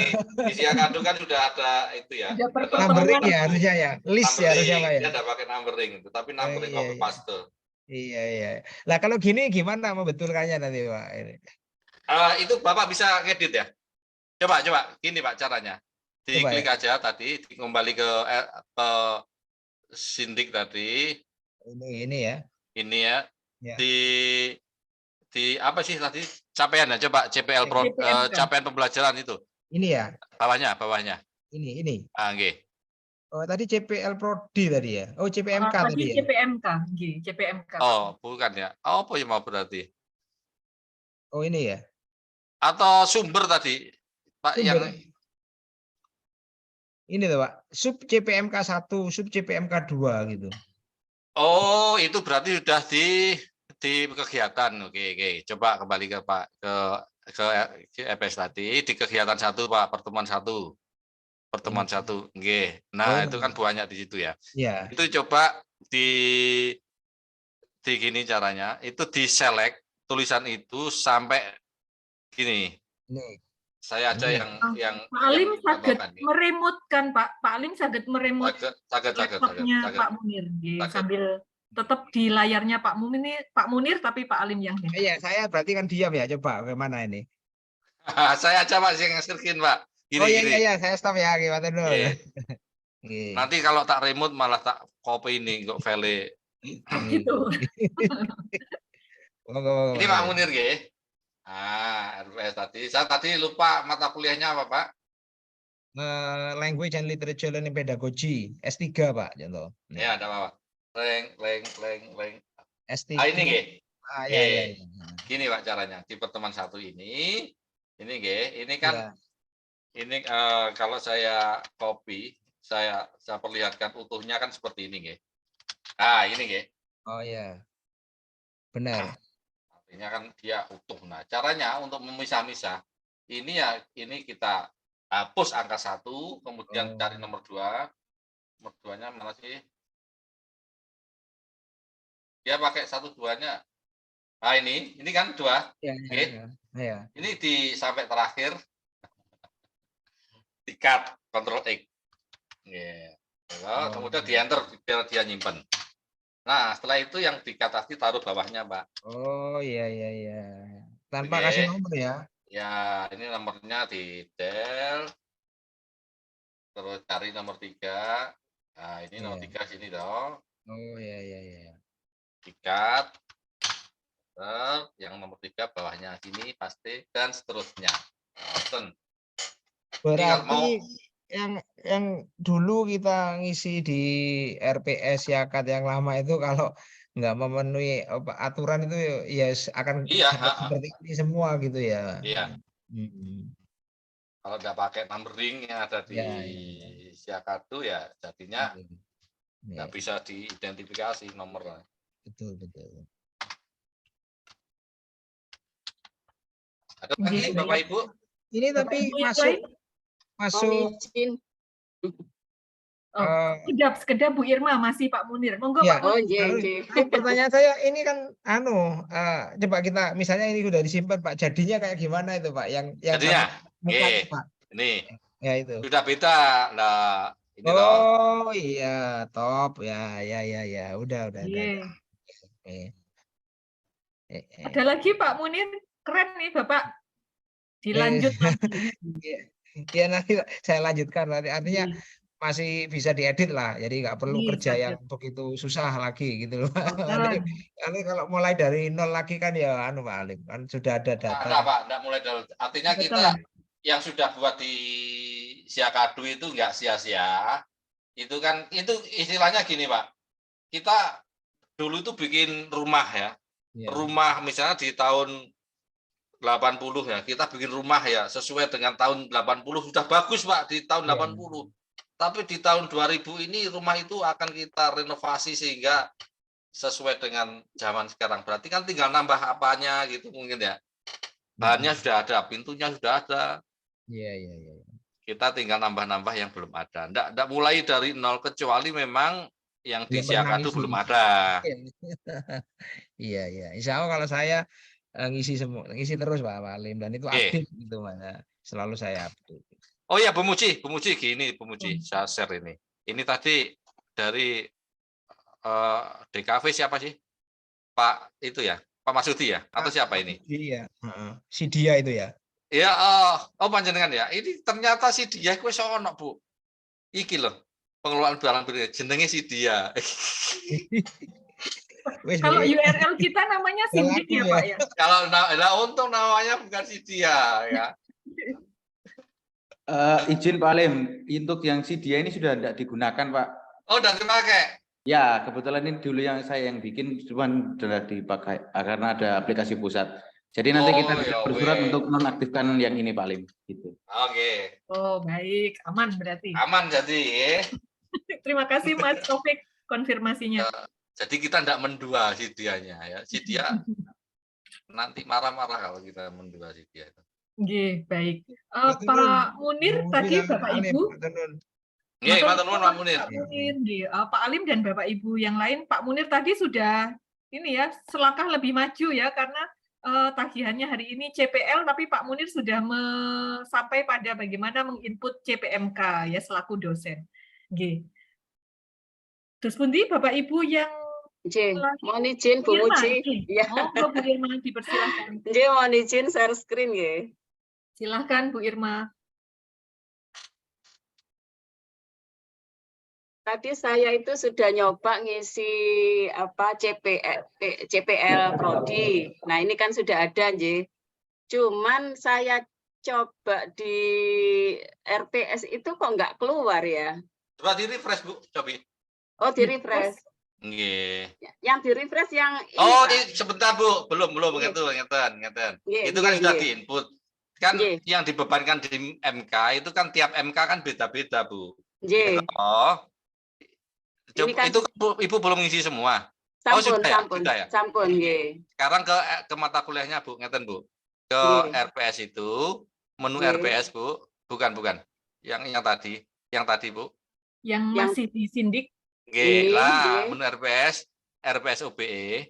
Di Siakadu kan sudah ada itu ya. Numbering ya harusnya ya. List ya harusnya Pak ya. Dia tidak pakai numbering itu, tapi numbering copy paste. Iya, iya. Lah kalau gini gimana membetulkannya nanti Pak? Ini. Itu Bapak bisa ngedit ya? Coba, gini Pak caranya. Coba ya. Diklik aja tadi, kembali ke Sindik tadi, Ini ya. ini ya, Ya. di apa sih tadi capaian ya? Coba CPL CPMK. capaian pembelajaran itu. Ini ya. Bawahnya. Ini. Nggih. Oh, tadi CPL Prodi tadi ya. Oh, CPMK Tadi tadi ya. CPMK, nggih, CPMK. Oh, bukan ya. Oh, apa yang mau berarti? Oh, ini ya. Atau sumber tadi, Pak, Sumber. yang Ini tuh Pak, sub CPMK 1, sub CPMK 2 gitu. oh, itu berarti sudah di kegiatan. Oke. Coba kembali ke Pak ke EPS tadi di kegiatan 1 Pak, pertemuan 1. Pertemuan 1. Nggih. Nah, itu kan banyak di situ ya. Iya. Itu coba di gini caranya, itu di-select tulisan itu sampai gini. Ini. Saya aja Ini. yang Pak Alim yang saged tambahkan, nggih. meremutkan Pak. Pak Alim saged meremut Saged. laptopnya Pak Munir, nggih, Saged. sambil tetap di layarnya Pak Munir tapi Pak Alim yang handle. Iya, saya berarti kan diam ya. Coba bagaimana ini? Saya aja Pak yang nge-screen, Pak. Gini, Oh iya, gini. iya, saya stop ya, gimana dulu. Nggih. Nggih. Nanti kalau tak remote malah tak copy ini kok file. Gitu. Ini Pak Munir nggih. RPS tadi. Saya tadi lupa mata kuliahnya apa, Pak? Language and Literature Learning Pedagogy S3 Pak contoh. Ya, ada apa-apa. Leng. S3. Ini nggih. Ya. Gini Pak caranya. Di pertemuan 1 ini nggih, ini kan Ya. ini kalau saya copy, saya perlihatkan utuhnya kan seperti ini nggih. Ini nggih. Oh ya. Benar. Artinya kan dia utuh. Nah, caranya untuk memisah-misah ini kita hapus angka 1, kemudian cari nomor 2. Nomor 2-nya mana sih? Dia pakai 1-2-nya. Nah, ini kan 2. Ya. Ini sampai terakhir di-cut, Ctrl X. Kemudian di-enter biar dia nyimpen. Nah, setelah itu yang di-cut tadi taruh bawahnya, Pak. Oh iya. Tanpa kasih nomor ya. Ya, ini nomornya di del. Terus cari nomor 3. Nah, ini nomor 3 sini dong. Oh iya. Di-cut. Yang nomor 3 bawahnya sini pasti dan seterusnya. Berarti yang dulu kita ngisi di RPS Yakat yang lama itu kalau nggak memenuhi aturan itu ya akan seperti ini semua gitu ya. Iya. Kalau nggak pakai numbering yang ada di Siakadu ya jadinya nggak bisa diidentifikasi nomornya. Betul. Ada lagi Bapak Ibu? Ini tapi masuk. Sekedap Bu Irma masih Pak Munir. Monggo Ya, Pak Munir. pertanyaan saya ini kan coba kita misalnya ini sudah disimpan Pak, jadinya kayak gimana itu Pak yang jadinya Pak. Ini ya itu sudah beda lah ini iya top ya udah Ada lagi Pak Munir, keren nih Bapak, dilanjut ya nanti saya lanjutkan nanti artinya masih bisa diedit lah, jadi nggak perlu kerja yang begitu susah lagi gitu loh. Nanti kalau mulai dari nol lagi kan ya Pak Alim kan sudah ada data. Enggak mulai dari artinya kita yang sudah buat di Siakadu itu enggak sia-sia. Itu kan itu istilahnya gini Pak. Kita dulu itu bikin rumah ya. Rumah misalnya di tahun 80 ya, kita bikin rumah ya sesuai dengan tahun 80 sudah bagus Pak di tahun 80. Tapi di tahun 2000 ini rumah itu akan kita renovasi sehingga sesuai dengan zaman sekarang. Berarti kan tinggal nambah apanya gitu mungkin ya. Bahannya sudah ada, pintunya sudah ada. Iya. Kita tinggal nambah-nambah yang belum ada. Enggak mulai dari nol kecuali memang yang di Siakadu belum ada. Iya. Insya Allah kalau saya ngisi terus Pak Alim dan itu aktif gitu mana. Selalu saya update. Oh ya, Bu Muji gini, Bu Muji, saya share ini. Ini tadi dari DKV siapa sih? Pak itu ya, Pak Masudi ya, atau siapa ini? Iya, si dia itu ya. Ya, panjenengan ya. Ini ternyata si dia kuwi sono, Bu. Iki loh, pengelolaan barang pribadi jenenge si dia. Wis, Kalau Bi. URL kita namanya Sindik ya, Laku Pak ya. ya. Kalau untung namanya bukan si dia ya. Izin Pak Alim, untuk yang si dia ini sudah tidak digunakan Pak. Oh, udah dipakai. Ya, kebetulan ini dulu yang saya yang bikin, cuman sudah dipakai karena ada aplikasi pusat. Jadi nanti kita bisa ya bersurat weh. untuk nonaktifkan yang ini Pak Alim. Gitu. Oke, Oh, baik. Aman berarti. aman jadi. Terima kasih Mas Taufik konfirmasinya. Jadi kita tidak mendua si dianya ya. Si dia nanti marah-marah kalau kita mendua si dia. Nggih, baik. Matur nuwun. Pak Munir tadi Bilang Bapak Alim, Ibu. matur nuwun. Nggih, matur nuwun Pak Munir. Pak Munir, nggih. Pak Alim dan Bapak Ibu yang lain, Pak Munir tadi sudah ini ya selangkah lebih maju ya karena tagihannya hari ini CPL, tapi Pak Munir sudah sampai pada bagaimana menginput CPMK ya selaku dosen. Nggih. Terus pundi Bapak Ibu yang mohon izin Bu Irma, Muji. nggih. Ya. Monggo Bu Irma dipersilahkan. Nggih, mohon izin share screen nggih. Silahkan Bu Irma. Tadi saya itu sudah nyoba ngisi CPL Prodi. Nah, ini kan sudah ada, nggih. Cuman saya coba di RPS itu kok nggak keluar ya. Coba di refresh Bu, coba. Oh, di refresh. Nggih. Yang di refresh yang ini. Oh, Pak. sebentar Bu, belum Nggih. ngeten. Nggih, Itu kan nggih, sudah nggih. diinput. Kan Nggih. yang dibebankan di MK itu kan tiap MK kan beda-beda Bu. Nggih. Oh. Ini kan- Itu Ibu belum ngisi semua. Sampun, sudah ya? sampun, Sudah ya? sampun, nggih. Sekarang ke mata kuliahnya Bu, ngeten Bu. Ke Nggih. RPS itu, menu Nggih. RPS Bu, bukan. Yang tadi Bu. Yang masih disindik. Nggih, Nggih, lah nggih. menu RPS OBE,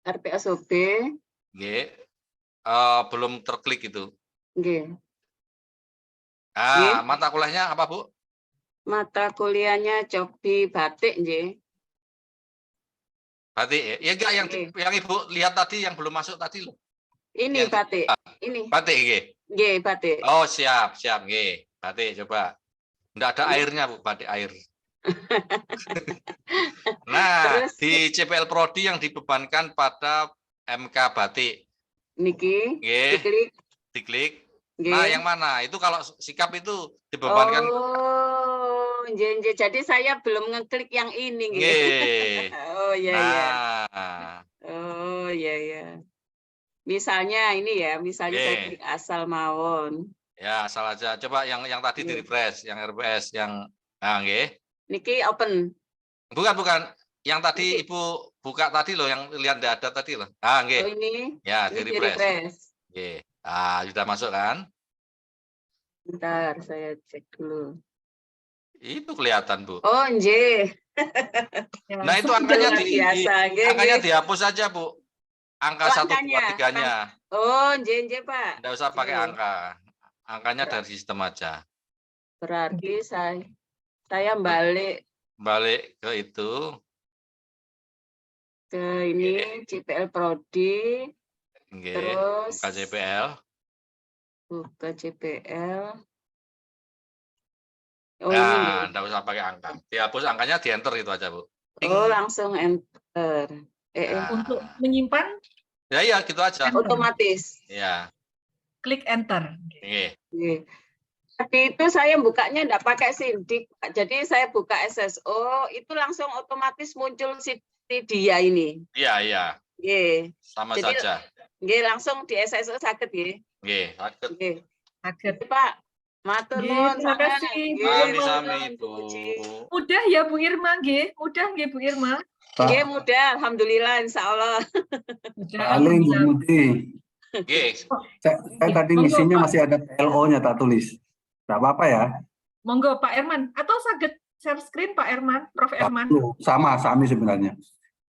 RPSOB, nggih. Belum terklik itu. nggih. Ah, mata kuliahnya apa Bu? Mata kuliahnya Cobi Batik, nggih. Batik ya? Ya enggak Nggih. yang Ibu lihat tadi yang belum masuk tadi loh. Ini Yang- batik. Ini. Batik nggih. Nggih, batik. Oh, siap nggih. Batik coba. Enggak ada Nggih. airnya Bu, batik air. Nah, Terus? di CPL Prodi yang dibebankan pada MK Batik. Niki. Nggih, Diklik. diklik. Nggih. Nah, yang mana? Itu kalau sikap itu dibebankan. Oh, nggih. Jadi saya belum ngeklik yang ini, nggih. Nggih. Oh, iya, iya. Nah, Oh, iya, iya. Misalnya ini ya, misalnya saya Nggih. klik asal mawon. ya salah aja. Coba yang tadi di Nggih. refresh, yang RPS, yang nggih. Niki open. Bukan. Yang tadi Ibu buka tadi loh, yang lihat nggak ada tadi loh. Ah, Oh, nggih. ini. Ya, di Ini di refresh. refresh. Nggih. Ah, sudah masuk kan? Bentar, saya cek dulu. Itu kelihatan, Bu. Oh, nggih. Ya, Nah, itu sudah angkanya Luar biasa, nggih, angkanya nggih. dihapus saja, Bu. Angka Oh, 1, 2, angkanya. 3-nya. Oh, nggih, Pak. Enggak usah pakai Nggih. angka. Angkanya dari sistem aja. Berarti saya balik Balik ke itu. ke ini CPL Prodi, Nggih. terus Buka CPL. buka CPL. Oh, ini Nah, nggih. enggak usah pakai angka. Dihapus angkanya, di enter itu aja, Bu. Oh, langsung enter. Nah. Untuk menyimpan, Ya, gitu aja. Otomatis. Ya. klik enter. Nggih. Nggih. Tadi itu saya bukanya enggak pakai Sindik, Pak. Jadi saya buka SSO, itu langsung otomatis muncul si dia ini. Iya. Nggih. Sama Jadi- saja. Nggih, langsung di SSO sakit nggih. Nggih, sakit. Nggih. Sakit. Pak, matur Nggih, nuwun terima sampean. kasih. Nggih, Sami-sami, matur nuwun, Bu. Bu Muji. Mudah ya Bu Irma, nggih. Mudah nggih Bu Irma. Nggih, mudah, alhamdulillah, insyaallah. Mudah. Paling Bu alhamdulillah. Muti, Nggih. saya tadi Monggo, ngisinya Pak. masih ada PLO-nya tak tulis. Tidak apa-apa ya. Monggo Pak Erman atau saged share screen Pak Erman, Prof Erman. Sama sebenarnya.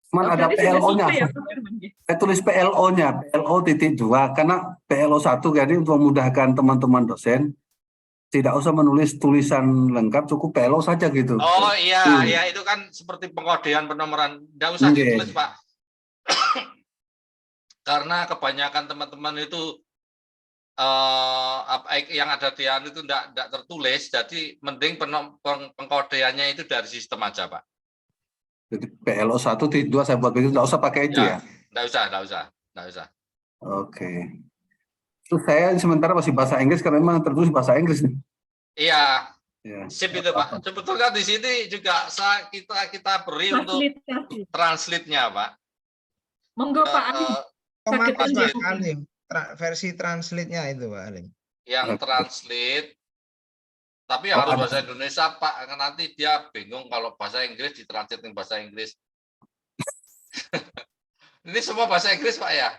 Cuman Oh, ada berarti sudah PLO-nya. selesai ya, Prof Erman, nggih. Saya tulis PLO-nya, PLO.2 karena PLO 1 jadi untuk memudahkan teman-teman dosen. tidak usah menulis tulisan lengkap, cukup PLO saja gitu. Oh iya, ya itu kan seperti pengkodean penomoran. Nggak usah Oke. ditulis, Pak. Karena kebanyakan teman-teman itu yang ada di anu itu enggak tertulis, jadi mending pengkodeannya itu dari sistem aja, Pak. Jadi PLO 1 titik 2 saya buat begitu, nggak usah pakai itu ya. Enggak usah. Oke. Terus saya sementara masih bahasa Inggris karena memang tertulis bahasa Inggris nih. Iya. Ya. Sip itu, Pak. Sebetulnya di sini juga kita beri untuk translate-nya, Pak. Monggo Pak Alim. Otomatis Pak Alim, versi translate-nya itu Pak Alim. Yang translate, tapi harus bahasa Indonesia, Pak. Nanti dia bingung kalau bahasa Inggris ditranslate ke bahasa Inggris. Ini semua bahasa Inggris, Pak ya?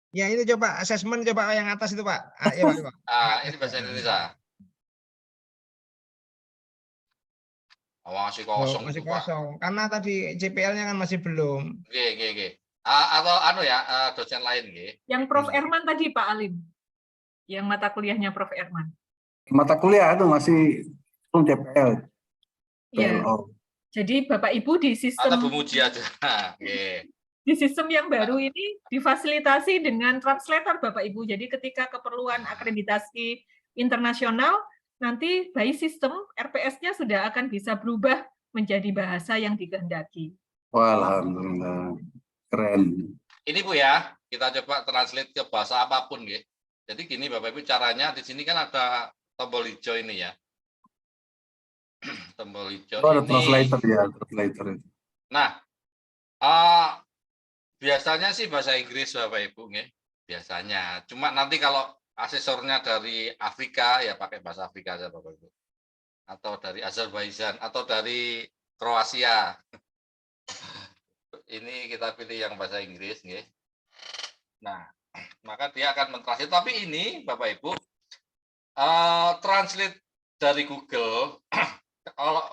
Ya itu coba asesmen coba yang atas itu Pak. Ya, Pak. Ini bahasa Indonesia. Masih kosong masih itu, Pak. kosong. Karena tadi CPL-nya kan masih belum. Oke. Atau dosen lain, Yang Prof. Erman tadi, Pak Alim. Yang mata kuliahnya Prof. Erman. Mata kuliah itu masih CPL. Iya. Jadi Bapak Ibu di sistem atau Bu Muji aja. Di sistem yang baru ini difasilitasi dengan translator Bapak Ibu. Jadi ketika keperluan akreditasi internasional, nanti by sistem RPS-nya sudah akan bisa berubah menjadi bahasa yang dikehendaki. Alhamdulillah. Keren. Ini Bu ya, kita coba translate ke bahasa apapun ya. Jadi gini Bapak Ibu caranya, di sini kan ada tombol hijau ini ya. Tombol hijau ada ini. Translator ya, translator itu. Nah, biasanya sih bahasa Inggris Bapak Ibu ya. Biasanya. Cuma nanti kalau asesornya dari Afrika ya pakai bahasa Afrika aja Bapak Ibu. Atau dari Azerbaijan atau dari Kroasia. Ini kita pilih yang bahasa Inggris ya. Nah, maka dia akan mentranslate. Tapi ini Bapak Ibu translate dari Google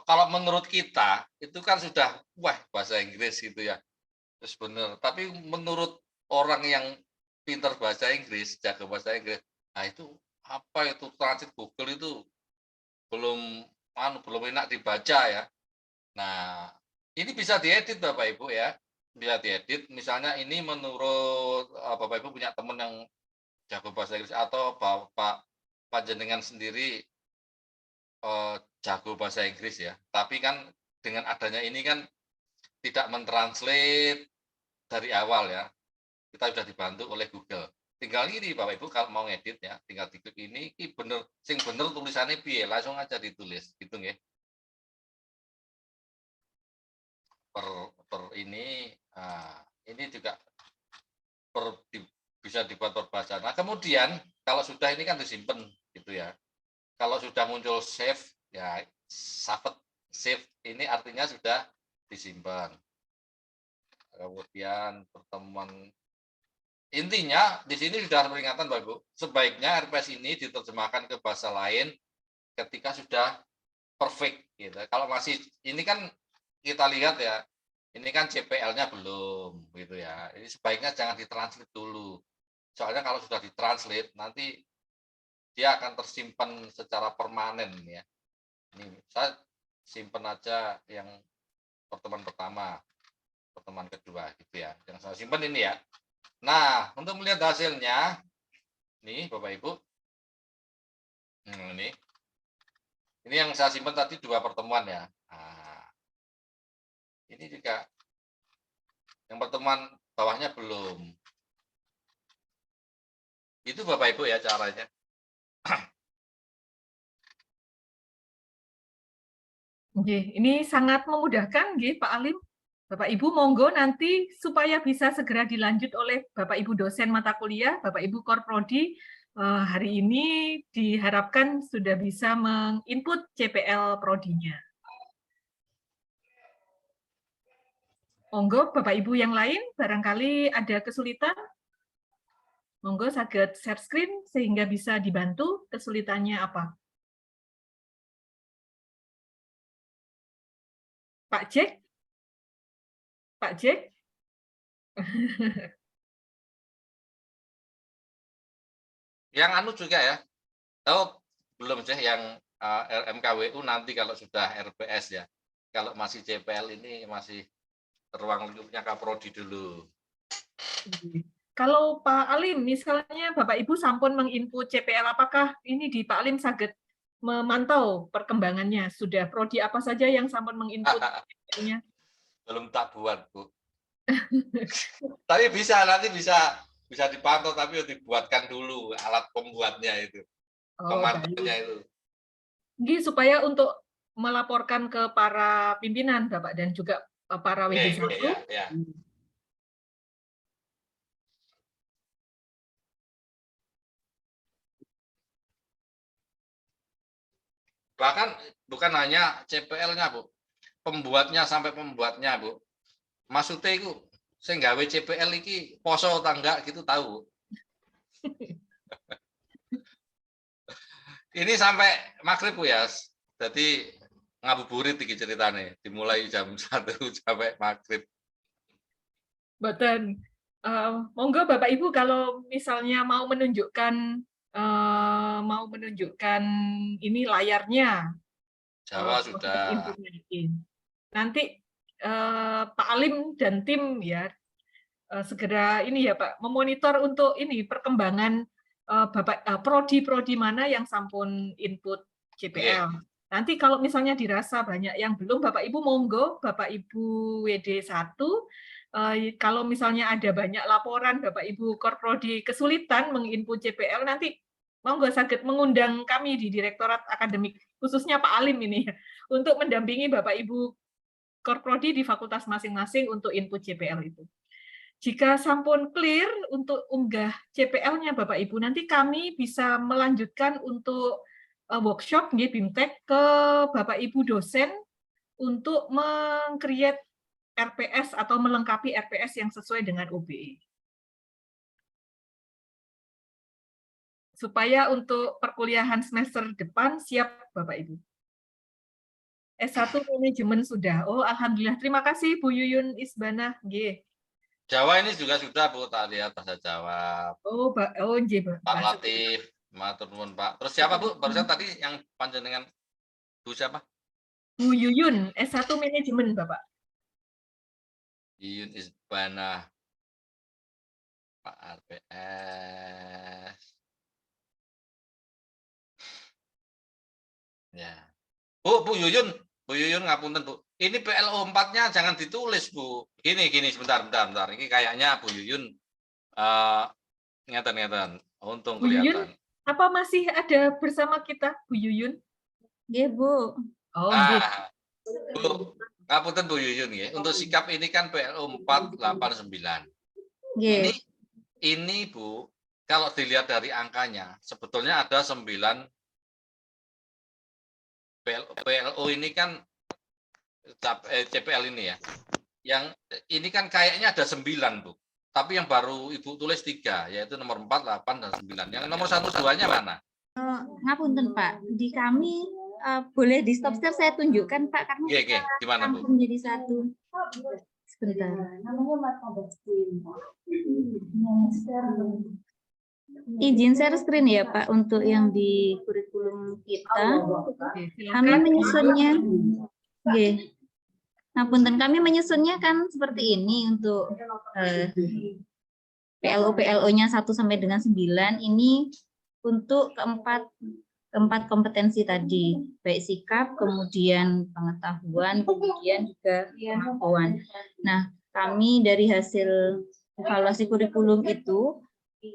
kalau menurut kita itu kan sudah bahasa Inggris gitu ya. Terus benar. Tapi menurut orang yang pintar bahasa Inggris, jago bahasa Inggris, nah itu apa itu translate Google itu belum enak dibaca ya. Nah, ini bisa diedit Bapak Ibu ya. Bisa diedit, misalnya ini menurut Bapak Ibu punya teman yang jago bahasa Inggris atau Bapak panjenengan sendiri jago bahasa Inggris ya. Tapi kan dengan adanya ini kan tidak mentranslate dari awal ya. Kita sudah dibantu oleh Google. Tinggal ini Bapak Ibu kalau mau ngedit ya, tinggal diklik ini bener sing bener tulisannya piye, langsung aja ditulis gitu nggih. Per ini juga bisa dibuat perbahasa. Nah, kemudian kalau sudah ini kan disimpan gitu ya. Kalau sudah muncul save ya save ini artinya sudah disimpan. Kemudian pertemuan intinya di sini sudah peringatan Bapak Ibu. Sebaiknya RPS ini diterjemahkan ke bahasa lain ketika sudah perfect gitu. Kalau masih ini kan kita lihat ya, ini kan CPL-nya belum gitu ya. Ini sebaiknya jangan ditranslate dulu. Soalnya kalau sudah ditranslate nanti dia akan tersimpan secara permanen ya. Ini saya simpan aja yang pertemuan pertama, pertemuan kedua gitu ya. Yang saya simpan ini ya. Nah, untuk melihat hasilnya, nih Bapak Ibu, ini yang saya simpan tadi 2 pertemuan ya. Nah, ini juga yang pertemuan bawahnya belum. Itu Bapak Ibu ya caranya. Ini sangat memudahkan nggih Pak Alim. Bapak Ibu monggo nanti supaya bisa segera dilanjut oleh Bapak Ibu dosen mata kuliah, Bapak Ibu Korprodi, hari ini diharapkan sudah bisa menginput CPL prodinya. Monggo Bapak Ibu yang lain barangkali ada kesulitan. Monggo saged share screen sehingga bisa dibantu kesulitannya apa. Pak Jack? Pak Jack? Yang anu juga ya. Oh, belum sih yang RMKWU nanti kalau sudah RPS ya. Kalau masih CPL ini masih ruang lingkupnya Kaprodi dulu. Kalau Pak Alim, misalnya Bapak Ibu sampun menginput CPL, apakah ini di Pak Alim saged memantau perkembangannya? Sudah prodi apa saja yang sampun menginput CPL-nya? Belum tak buat, Bu. Tapi bisa, nanti bisa dipantau, tapi dibuatkan dulu alat pembuatnya itu. Pemantaunya itu. Ini supaya untuk melaporkan ke para pimpinan, Bapak, dan juga para WD1. Ya. Bahkan bukan hanya CPL-nya, Bu. Pembuatnya sampai pembuatnya, Bu. Maksudnya itu, saya nggawe CPL iki poso tangga gitu tahu. Ini sampai maghrib, Bu ya. Jadi ngabuburit iki ceritane, dimulai jam 1 sampai maghrib. Betul. Monggo Bapak Ibu kalau misalnya mau menunjukkan ini layarnya. Jawa sudah. Nanti Pak Alim dan tim ya segera ini ya Pak memonitor untuk ini perkembangan prodi mana yang sampun input CPL. Nanti kalau misalnya dirasa banyak yang belum, Bapak Ibu monggo, Bapak Ibu WD1, kalau misalnya ada banyak laporan Bapak Ibu Korprodi kesulitan menginput CPL, nanti monggo saged mengundang kami di Direktorat Akademik, khususnya Pak Alim ini, untuk mendampingi Bapak Ibu Korprodi di fakultas masing-masing untuk input CPL itu. Jika sampun clear untuk unggah CPL-nya Bapak Ibu, nanti kami bisa melanjutkan untuk workshop BIMTEK ke Bapak Ibu dosen untuk meng-create RPS atau melengkapi RPS yang sesuai dengan OBE. Supaya untuk perkuliahan semester depan siap Bapak Ibu. S1 manajemen sudah. Oh, alhamdulillah. Terima kasih Bu Yuyun Isbana. Jawa ini juga sudah, Bu, tak lihat bahasa Jawa. Oh, Pak Latif, matur nuwun, Pak. Terus siapa, Bu? Barusan tadi yang panjenengan Bu siapa? Bu Yuyun, S1 manajemen, Bapak. Yuyun Isbana. Pak RPS. Ya. Bu Yuyun ngapunten, Bu. Ini PLO 4-nya jangan ditulis, Bu. Gini, sebentar. Ini kayaknya Bu Yuyun ngeten. Untung kelihatan. Yuyun, apa masih ada bersama kita, Bu Yuyun? Iya, Bu. Oh, Bu, ngapunten Bu Yuyun ya. Untuk sikap ini kan PLO 489. Ini Bu, kalau dilihat dari angkanya, sebetulnya ada 9 PLO ini kan CPL ini ya. Yang ini kan kayaknya ada 9, Bu. Tapi yang baru Ibu tulis 3, yaitu nomor 4, 8, dan 9. Yang nomor 1, 2-nya mana? Ngapunten, Pak. Di kami boleh di stop share saya tunjukkan, Pak, karena gimana, Bu? menjadi satu. Sebentar. Izin share screen ya, Pak, untuk yang di kurikulum kita. Kami menyusunnya. Nah, punten kami menyusunnya kan seperti ini untuk PLO-nya 1 sampai dengan 9 ini untuk keempat kompetensi tadi, baik sikap, kemudian pengetahuan, kemudian juga kemampuan. Nah, kami dari hasil evaluasi kurikulum itu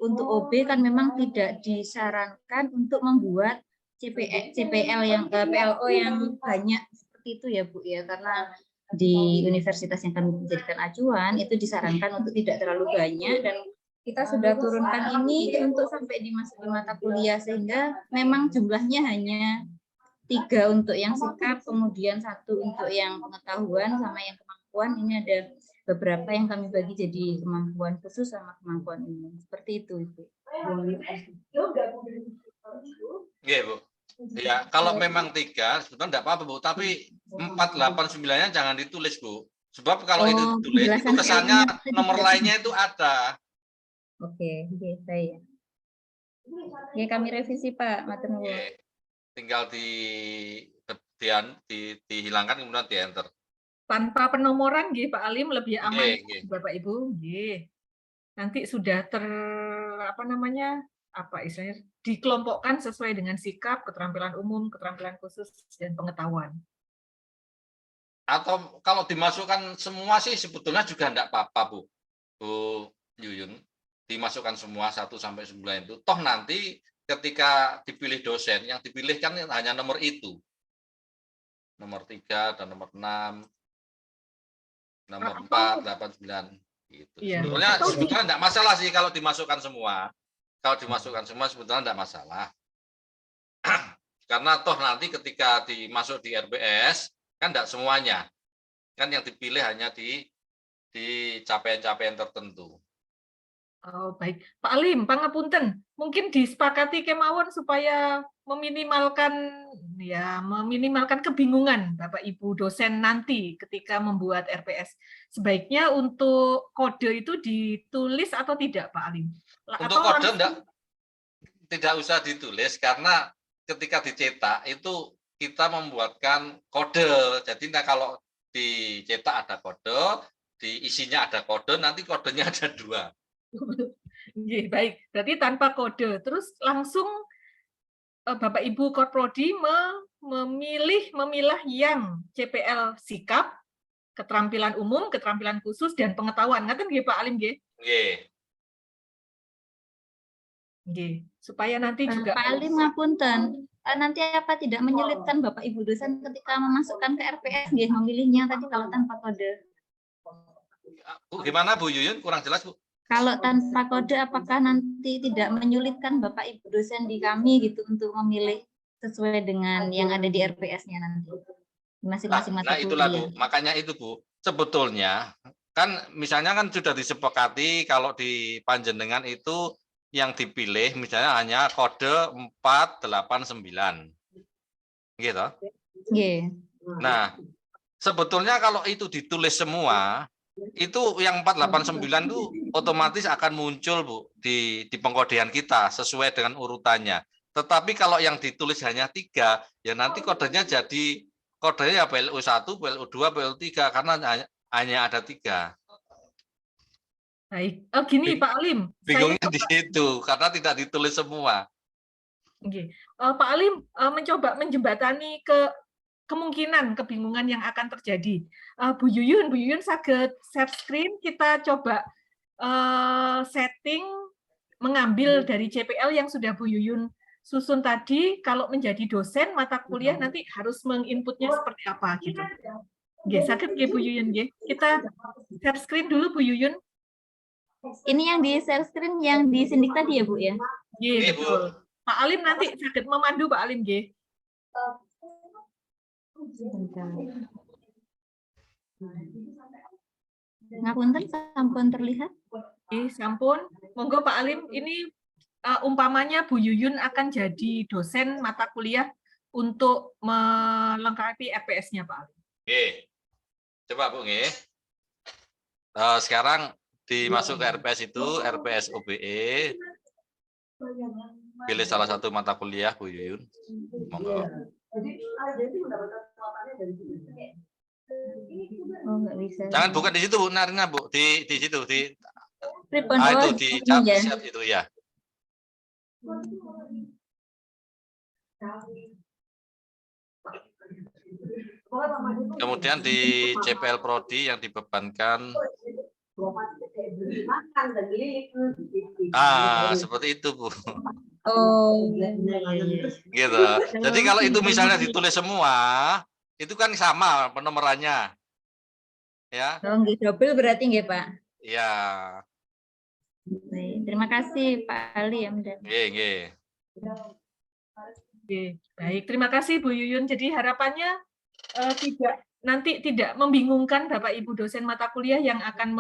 untuk OB kan memang tidak disarankan untuk membuat CPL yang PLO yang banyak seperti itu ya, Bu ya, karena di universitas yang kami menjadikan acuan itu disarankan untuk tidak terlalu banyak, dan kita sudah turunkan ini untuk sampai di mata kuliah sehingga memang jumlahnya hanya 3 untuk yang sikap, kemudian 1 untuk yang pengetahuan sama yang kemampuan. Ini ada beberapa yang kami bagi jadi kemampuan khusus sama kemampuan umum. Seperti itu, Ibu. Iya, Bu. Ya, kalau memang 3 sebetulnya enggak apa-apa, Bu, tapi 4, 8, 9-nya jangan ditulis, Bu. Sebab kalau itu ditulis itu kesannya nomor lainnya itu ada. Oke, saya. Ya, kami revisi, Pak. Matur nuwun. tinggal dihilangkan kemudian di enter. Tanpa penomoran nggih Pak Alim lebih aman Nggih. Bapak Ibu. Nggih. Nanti sudah istilahnya dikelompokkan sesuai dengan sikap, keterampilan umum, keterampilan khusus dan pengetahuan. Atau kalau dimasukkan semua sih sebetulnya juga enggak apa-apa, Bu Yuyun. Dimasukkan semua 1 sampai 9 itu. Toh nanti ketika dipilih dosen, yang dipilih kan hanya nomor itu. Nomor 3 dan nomor 6. Nomor 4, 8, 9 gitu. Iya. Sebetulnya enggak masalah sih kalau dimasukkan semua. Kalau dimasukkan semua sebetulnya enggak masalah. Karena toh nanti ketika dimasuk di RPS kan enggak semuanya. Kan yang dipilih hanya di capaian-capaian tertentu. Oh, baik. Pak Alim, pangapunten, mungkin disepakati kemawon supaya meminimalkan kebingungan Bapak Ibu dosen nanti ketika membuat RPS. Sebaiknya untuk kode itu ditulis atau tidak, Pak Alim? Untuk kode tidak usah ditulis karena ketika dicetak itu kita membuatkan kode. Jadi kalau dicetak ada kode, di isinya ada kode, nanti kodenya ada 2. Baik, berarti tanpa kode. Terus langsung Bapak Ibu Korprodi memilah yang CPL sikap, keterampilan umum, keterampilan khusus dan pengetahuan. Ngaten nggih Pak Alim nggih? Nggih. Nggih, supaya nanti juga Pak Alim ngapunten. Nanti apa tidak menyulitkan Bapak Ibu dosen ketika memasukkan ke RPS nggih memilihnya tadi kalau tanpa kode? Bu, gimana Bu Yuyun? Kurang jelas, Bu. Kalau tanpa kode, apakah nanti tidak menyulitkan Bapak Ibu dosen di kami gitu untuk memilih sesuai dengan yang ada di RPS-nya nanti? Masing-masing mata kuliah. Itulah Bu, makanya itu Bu. Sebetulnya kan misalnya kan sudah disepakati kalau di panjenengan itu yang dipilih misalnya hanya kode 489. Gitu. Nggih. Nah, sebetulnya kalau itu ditulis semua itu yang 489 itu otomatis akan muncul Bu di pengkodean kita sesuai dengan urutannya. Tetapi kalau yang ditulis hanya 3, ya nanti kodenya jadi kodenya ya PLU1, PLU2, PLU3 karena hanya ada 3. Baik. Gini Pak Alim, bingungnya di situ karena tidak ditulis semua. Oke. Pak Alim mencoba menjembatani kemungkinan kebingungan yang akan terjadi. Bu Yuyun saged share screen, kita coba setting mengambil dari CPL yang sudah Bu Yuyun susun tadi. Kalau menjadi dosen mata kuliah nanti harus menginputnya seperti apa gitu. Nggih, saged nggih Bu Yuyun nggih. Kita share screen dulu Bu Yuyun. Ini yang di share screen yang disindik tadi ya Bu ya? Nggih, betul. Pak Alim nanti saged memandu Pak Alim nggih. Ngapunten sampun terlihat? Sampun. Monggo Pak Alim, ini umpamanya Bu Yuyun akan jadi dosen mata kuliah untuk melengkapi RPS-nya Pak Alim. Oke. Coba Bu nggih. Sekarang dimasuk ke RPS itu, RPS OBE. Pilih salah satu mata kuliah Bu Yuyun. Monggo. Oh, nggak bisa. Jangan buka di situ Bu, narina Bu, di situ di itu di chat itu ya. Kemudian di CPL Prodi yang dibebankan seperti itu Bu. Oh, Gitu. Jadi kalau itu misalnya ditulis semua, itu kan sama penomorannya. Ya. Oh, nggih double berarti nggih, Pak? Iya. Terima kasih Pak Alim. Nggih. Baik, terima kasih Bu Yuyun. Jadi harapannya tidak membingungkan Bapak Ibu dosen mata kuliah yang akan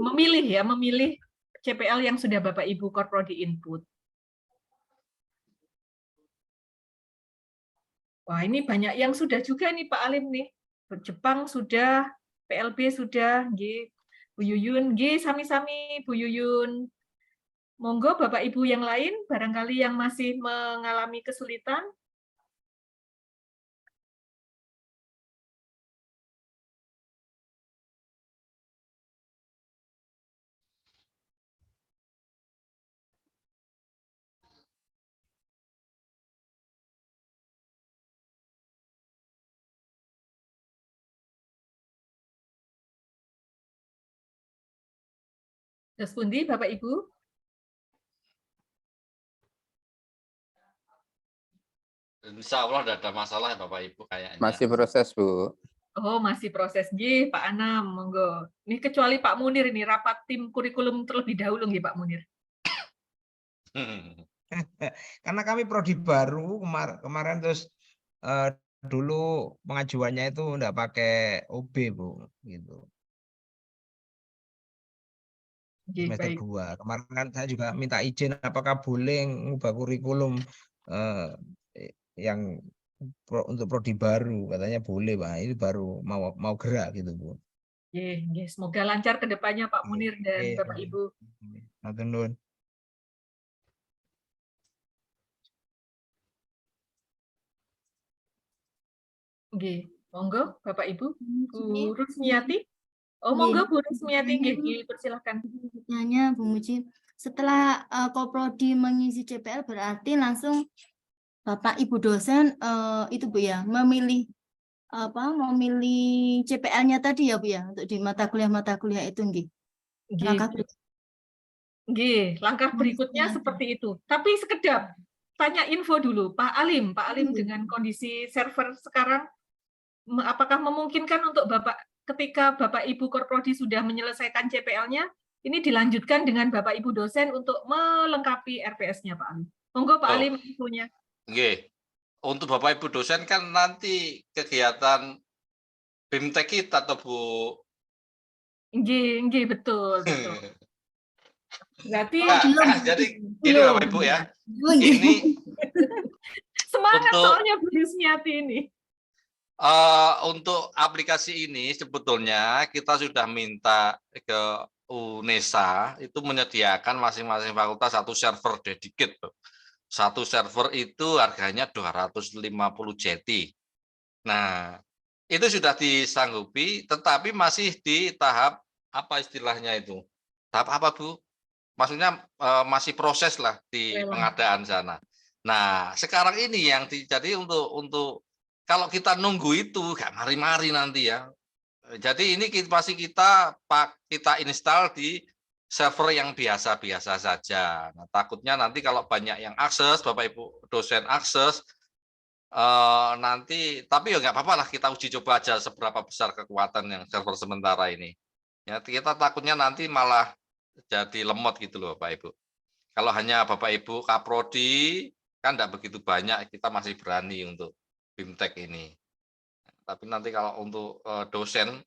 memilih CPL yang sudah Bapak Ibu Korprodi input. Wah, ini banyak yang sudah juga nih Pak Alim nih. Jepang sudah, PLB sudah, Bu Yuyun, sami-sami Bu Yuyun. Monggo Bapak Ibu yang lain, barangkali yang masih mengalami kesulitan. Terus pundi Bapak Ibu? Insya Allah tidak ada masalah ya Bapak Ibu kayaknya. Masih proses, Bu. Oh, masih proses. Nggih, Pak Anam, monggo. Ini kecuali Pak Munir ini rapat tim kurikulum terlebih dahulu nggih Pak Munir. Karena kami prodi baru kemarin terus dulu pengajuannya itu enggak pakai OB, Bu, gitu. Nggih, Semester baik. 2. Kemarin kan saya juga minta izin apakah boleh mengubah kurikulum yang untuk prodi baru, katanya boleh, Pak. Ini baru mau gerak gitu, Bu. Nggih, semoga lancar ke depannya Pak Munir dan Bapak Ibu. Matur nuwun. Nggih, monggo Bapak Ibu. Bu Rusmiati. Oh, monggo Bu Rusmiati, nggih, dipersilakan. Nanya Bu Muji, setelah Koprodi mengisi CPL berarti langsung Bapak Ibu dosen itu Bu ya, memilih CPL-nya tadi ya Bu ya, untuk di mata kuliah itu nggih. Langkah berikutnya seperti itu. Tapi sekedap tanya info dulu, Pak Alim dengan kondisi server sekarang, apakah memungkinkan untuk Bapak ketika Bapak Ibu Korprodi sudah menyelesaikan CPL-nya, ini dilanjutkan dengan Bapak Ibu dosen untuk melengkapi RPS-nya Pak Alim. Monggo Pak Alim infonya. Nggih. Untuk Bapak Ibu dosen kan nanti kegiatan BIMTEK kita atau Bu. Nggih, betul. Berarti jadi gini Bapak Ibu ya. Ini semangat soalnya Bu Rusmiati ini. Untuk aplikasi ini sebetulnya kita sudah minta ke UNESA itu menyediakan masing-masing fakultas satu server dedicated. Satu server itu harganya 250 JT. Nah, itu sudah disanggupi, tetapi masih di tahap apa istilahnya itu? Tahap apa, Bu? Maksudnya masih proses lah di pengadaan sana. Nah, sekarang ini yang jadi untuk kalau kita nunggu itu gak mari-mari nanti ya. Jadi ini pasti kita install di server yang biasa-biasa saja. Nah, takutnya nanti kalau banyak yang akses, Bapak Ibu dosen akses, nanti, tapi ya nggak apa-apa lah kita uji coba aja seberapa besar kekuatan yang server sementara ini. Ya, kita takutnya nanti malah jadi lemot gitu loh Bapak Ibu. Kalau hanya Bapak Ibu Kaprodi, kan nggak begitu banyak, kita masih berani untuk BIMTEK ini. Tapi nanti kalau untuk dosen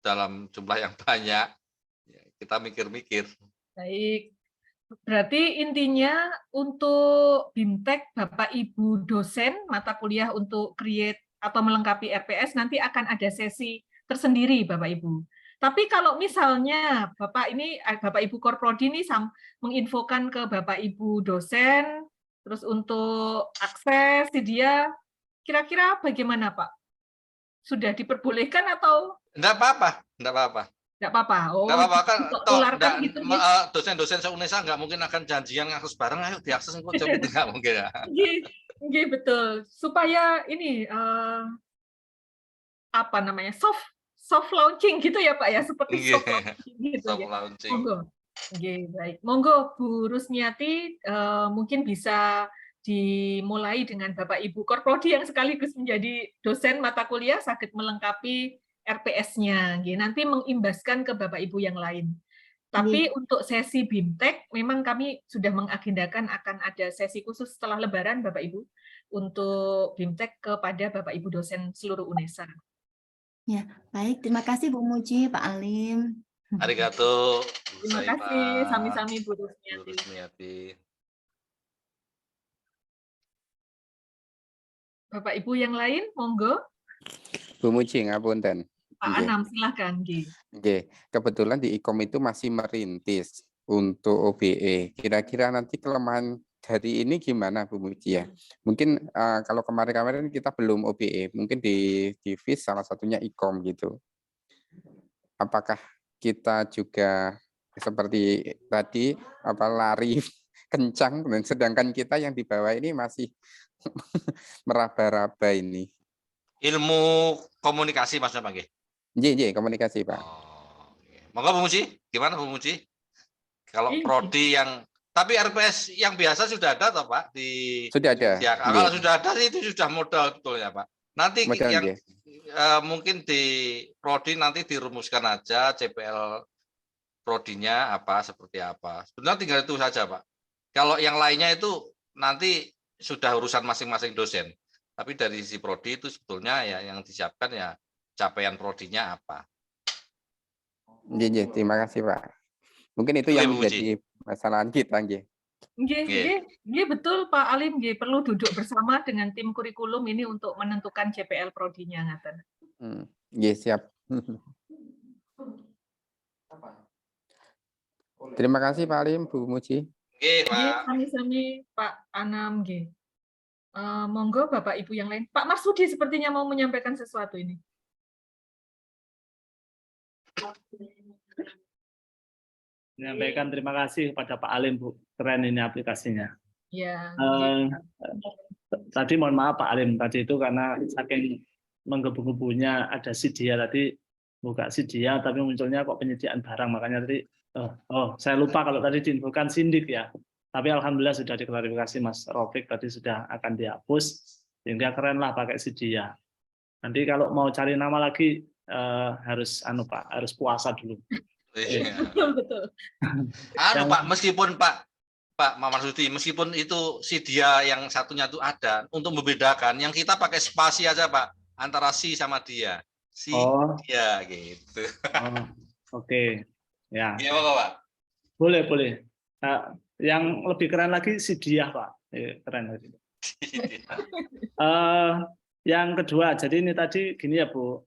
dalam jumlah yang banyak, kita mikir-mikir. Baik, berarti intinya untuk BIMTEK Bapak Ibu dosen mata kuliah untuk create atau melengkapi RPS nanti akan ada sesi tersendiri Bapak Ibu. Tapi kalau misalnya Bapak Ibu Korprodi ini menginfokan ke Bapak Ibu dosen, terus untuk akses dia, kira-kira bagaimana Pak? Sudah diperbolehkan atau? Enggak apa-apa, enggak apa-apa. Enggak apa-apa. Oh, enggak apa-apa kan gitu, dosen-dosen se-UNESA enggak mungkin akan janjian ngakses bareng, ayo diakses engko coba enggak mungkin ya. Nggih, betul. Supaya ini apa namanya? Soft launching gitu ya Pak ya, seperti soft launching gitu soft ya. launching. Monggo. Nggih, baik. Monggo Bu Rusmiati mungkin bisa dimulai dengan Bapak Ibu Korprodi yang sekaligus menjadi dosen mata kuliah sakit melengkapi RPS-nya. Nanti mengimbaskan ke Bapak Ibu yang lain. Tapi untuk sesi BIMTEK memang kami sudah mengagendakan akan ada sesi khusus setelah Lebaran Bapak Ibu untuk BIMTEK kepada Bapak Ibu dosen seluruh UNESA. Ya, baik. Terima kasih Bu Muji, Pak Alim. Arigato. Terima kasih. Sami-sami Bu Rusmiati. Bapak Ibu yang lain, monggo. Bu Muji, ngapunten. Pak Anam, silakan. Kebetulan di IKOM itu masih merintis. untuk OBE. Kira-kira nanti kelemahan dari ini gimana Bu Muji ya? Mungkin kalau kemarin-kemarin kita belum OBE, mungkin di FIS salah satunya IKOM gitu. Apakah kita juga seperti tadi lari kencang, dan sedangkan kita yang di bawah ini masih meraba-raba ini. Ilmu komunikasi Mas Nggih. Iya, komunikasi Pak. Oh, monggo Bu Muji, gimana Bu Muji? Kalau prodi yang tapi RPS yang biasa sudah ada toh Pak di Sudah ada. Ya, kalau sudah ada itu sudah modal betul ya Pak. Nanti modal, yang mungkin di prodi nanti dirumuskan aja CPL prodinya apa seperti apa. Sebenarnya tinggal itu saja Pak. Kalau yang lainnya itu nanti sudah urusan masing-masing dosen. Tapi dari sisi prodi itu sebetulnya ya yang disiapkan ya capaian prodinya apa. Iya, terima kasih Pak. Mungkin itu yang menjadi masalah kita, nggih. Nggih, betul Pak Alim, nggih perlu duduk bersama dengan tim kurikulum ini untuk menentukan CPL prodinya ngaten. Nggih, siap. Terima kasih Pak Alim, Bu Muji. Nggih, Pak. Sami-sami Pak Anam, nggih. Monggo Bapak Ibu yang lain. Pak Marsudi sepertinya mau menyampaikan sesuatu ini. Menyampaikan terima kasih kepada Pak Alim, Bu. Keren ini aplikasinya. Ya. Tadi mohon maaf Pak Alim, tadi itu karena saking menggebu-gebunya ada Sidia tadi, buka Sidia tapi munculnya kok penyediaan barang, makanya tadi saya lupa kalau tadi diinfokan sindik ya. Tapi alhamdulillah sudah diklarifikasi Mas Rofik tadi sudah akan dihapus, sehingga keren lah pakai Sidia. Nanti kalau mau cari nama lagi harus Pak, harus puasa dulu. Betul. Pak, meskipun Pak Marsudi, meskipun itu Sidia yang satunya itu ada, untuk membedakan yang kita pakai spasi aja Pak, antara si sama dia. Dia gitu. Oke. Ya. Iya Pak. Boleh. Yang lebih keren lagi Sidia Pak. Keren lagi. Yang kedua, jadi ini tadi gini ya Bu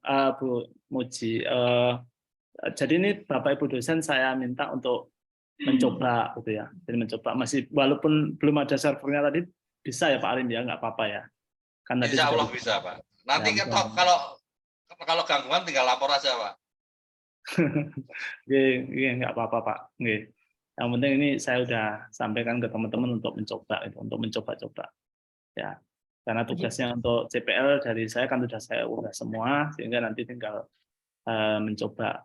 Muji. Jadi ini Bapak Ibu dosen saya minta untuk mencoba gitu ya. Jadi mencoba masih walaupun belum ada servernya tadi bisa ya Pak Alim ya, nggak apa-apa ya. Kan tadi Insya Allah bisa Pak. Nanti ya, kalau gangguan tinggal lapor aja Pak. Nggak apa-apa Pak. Yang penting ini saya udah sampaikan ke teman-teman untuk mencoba itu, untuk mencoba-coba. Ya. Karena tugasnya untuk CPL dari saya kan sudah saya ubah semua, sehingga nanti tinggal mencoba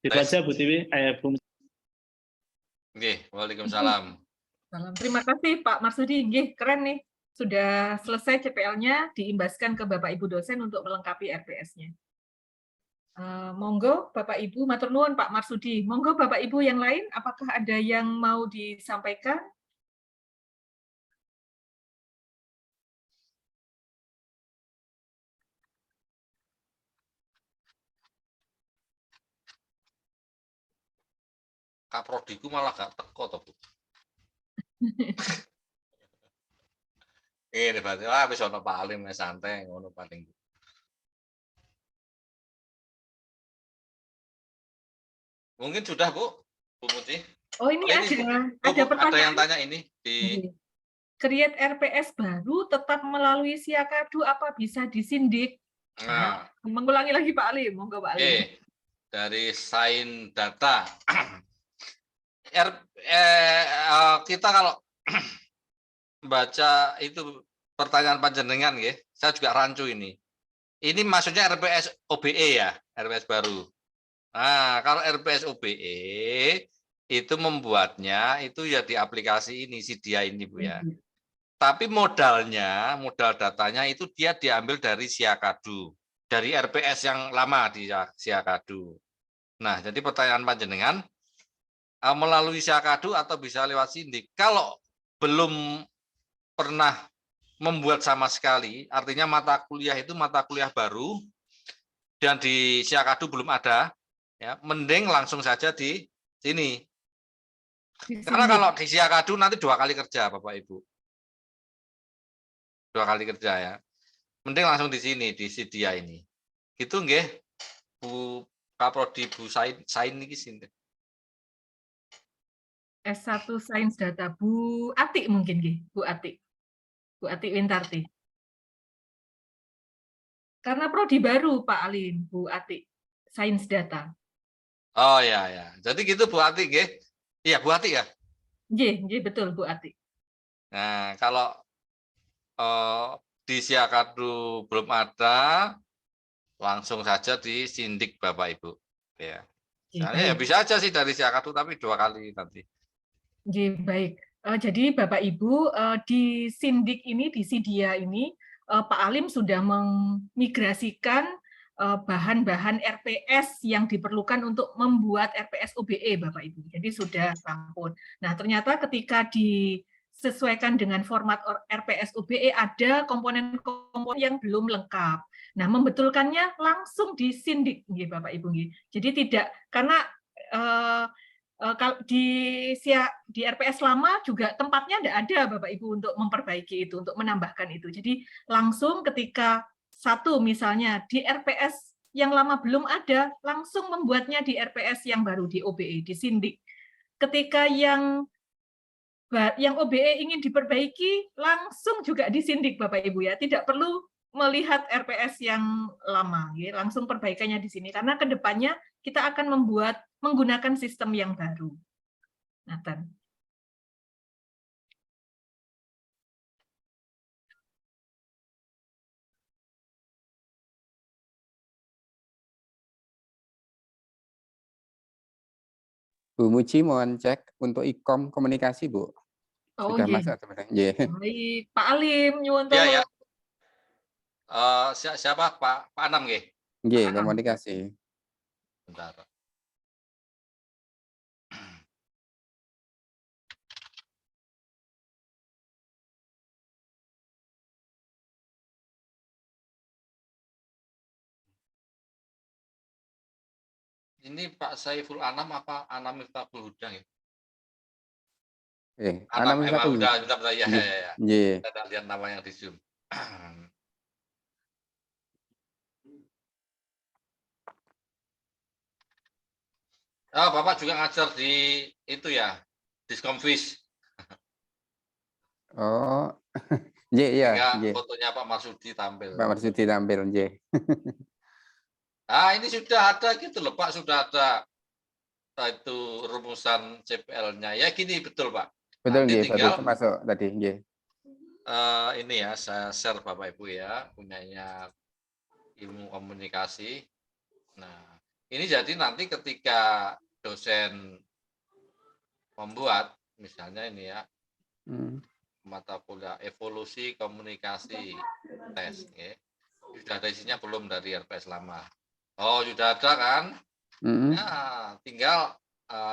itu aja Bu Tiwi. Waalaikumsalam. Terima kasih Pak Marsudi, nggih keren nih. Sudah selesai CPL-nya, diimbaskan ke Bapak Ibu dosen untuk melengkapi RPS-nya. Monggo Bapak Ibu, matur nuwun Pak Marsudi. Monggo Bapak Ibu yang lain, apakah ada yang mau disampaikan? Kaprodiku malah gak teko toh Bu. Ini berarti wis ono Pak Alim santai ngono paling. Mungkin sudah Bu Muti. Oh ini ada pertanyaan. Ada yang tanya ini di create RPS baru tetap melalui Siakadu apa bisa disindik? Nah, mengulangi lagi Pak Alim, monggo Pak Alim. Dari Sain Data. Kita kalau baca itu pertanyaan panjenengan ya, saya juga rancu ini. Ini maksudnya RPS OBE ya, RPS baru. Nah, kalau RPS OBE itu membuatnya itu ya di aplikasi ini Sidia ini Bu ya. Tapi modal datanya itu dia diambil dari Siakadu, dari RPS yang lama di Siakadu. Nah, jadi pertanyaan panjenengan melalui Siakadu atau bisa lewat sindik. Kalau belum pernah membuat sama sekali, artinya mata kuliah itu mata kuliah baru dan di Siakadu belum ada, ya mending langsung saja di sini. Karena kalau di Siakadu nanti 2 kali kerja Bapak Ibu. 2 kali kerja ya. Mending langsung di sini di Sidia ini. Gitu nggih, Bu Kaprodi Bu Sain niki sinten? S1 Sains Data Bu Atik mungkin nggih, Bu Atik. Bu Atik Wintarti. Karena prodi baru Pak Alim, Bu Atik, Sains Data. Oh ya. Jadi gitu Bu Atik nggih. Iya Bu Atik ya. Nggih, betul Bu Atik. Nah, kalau di Siakadu belum ada, langsung saja di Sindik Bapak Ibu. Ya. Soalnya ya Baik. bisa aja sih dari Siakadu tapi 2 kali nanti. Baik. Jadi Bapak Ibu di Sindik ini, di Sidia ini, Pak Alim sudah memigrasikan bahan-bahan RPS yang diperlukan untuk membuat RPS OBE, Bapak Ibu. Jadi sudah rampung. Nah, ternyata ketika disesuaikan dengan format RPS OBE ada komponen-komponen yang belum lengkap. Nah, membetulkannya langsung di Sindik, Bapak Ibu. Jadi tidak, karena di RPS lama juga tempatnya tidak ada Bapak Ibu untuk memperbaiki itu, untuk menambahkan itu. Jadi langsung ketika misalnya di RPS yang lama belum ada, langsung membuatnya di RPS yang baru, di OBE, di Sindik. Ketika yang OBE ingin diperbaiki, langsung juga di Sindik Bapak Ibu ya. Tidak perlu melihat RPS yang lama, langsung perbaikannya di sini. Karena ke depannya kita akan menggunakan sistem yang baru. Nathan. Bu Muji mohon cek untuk ikom komunikasi, Bu. Oh, Sudah iya. masuk sebenarnya. Baik, Pak Alim, nyuwun Ya. tolong. Siapa Pak Anam nggih? Nggih, komunikasi. Bentar. Ini Pak Saiful Anam apa Anam Miftahul Huda ya? Anam emang Miftahul. udah ya. Nggih. Kita lihat nama yang di Zoom. Oh, Bapak juga ngajar di itu ya, Diskomfis. Oh, iya. Fotonya Pak Marsudi tampil. Pak Marsudi tampil, nggih. Nah, ini sudah ada gitu loh, Pak, sudah ada itu rumusan CPL-nya. Ya gini betul, Pak. Betul, nggih, tinggal baru masuk tadi, nggih. Ini ya, saya share Bapak Ibu ya, punyanya ilmu komunikasi. Nah, ini jadi nanti ketika dosen membuat, misalnya ini ya, mata kuliah evolusi komunikasi tes, ya. Sudah ada isinya belum dari RPS lama? Oh, sudah ada kan? Nah, tinggal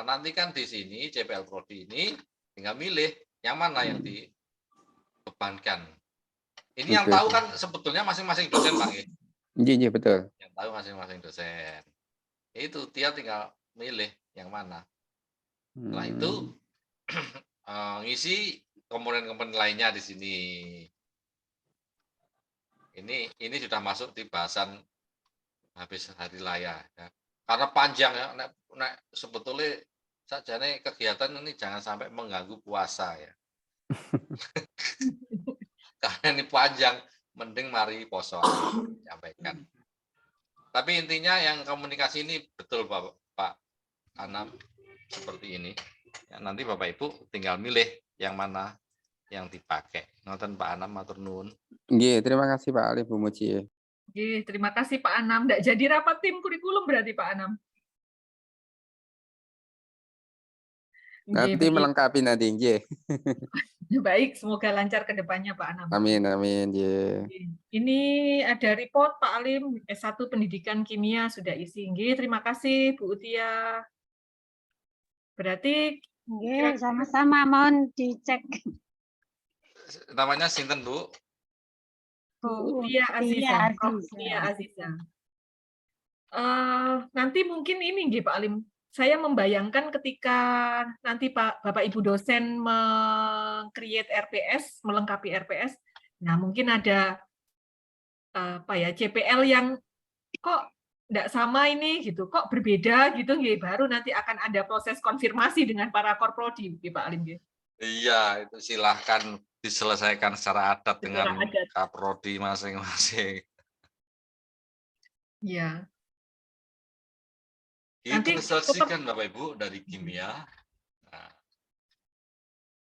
nanti kan di sini CPL Prodi ini tinggal milih yang mana yang dibebankan. Ini yang tahu kan sebetulnya masing-masing dosen, Pak. Iya, betul. Yang tahu masing-masing dosen. Itu dia tinggal milih yang mana. Setelah itu ngisi komponen-komponen lainnya di sini. Ini sudah masuk di bahasan habis hari raya ya. Karena panjang ya, sebetulnya sajane kegiatan ini jangan sampai mengganggu puasa ya. Karena ini panjang, mending mari poso sampaikan. Tapi intinya yang komunikasi ini betul Pak Anam seperti ini. Ya, nanti Bapak Ibu tinggal milih yang mana yang dipakai. Nonton Pak Anam matur nuwun. Nggih, terima kasih Pak Ali Bu Muji. Nggih, terima kasih Pak Anam. Nggak jadi rapat tim kurikulum berarti Pak Anam. Nanti melengkapi nanti, nggih. Baik, semoga lancar ke depannya Pak Anam. Amin, nggih. Ini ada report Pak Alim, S1 Pendidikan Kimia sudah isi. Nggih, terima kasih Bu Utia. Berarti nggih, sama-sama mohon dicek. Namanya sinten, Bu? Bu Utia Aziza. Utia Aziza. Nanti mungkin ini nggih Pak Alim. Saya membayangkan ketika nanti Bapak Ibu dosen meng-create RPS, melengkapi RPS, nah mungkin ada CPL yang kok enggak sama ini gitu, kok berbeda gitu nggih, baru nanti akan ada proses konfirmasi dengan para korprodi nggih Pak Alim nggih. Iya, itu silahkan diselesaikan secara adat Secara dengan adat. kaprodi masing-masing. Iya. Itu Nanti diselesaikan Bapak Ibu dari kimia. Nah,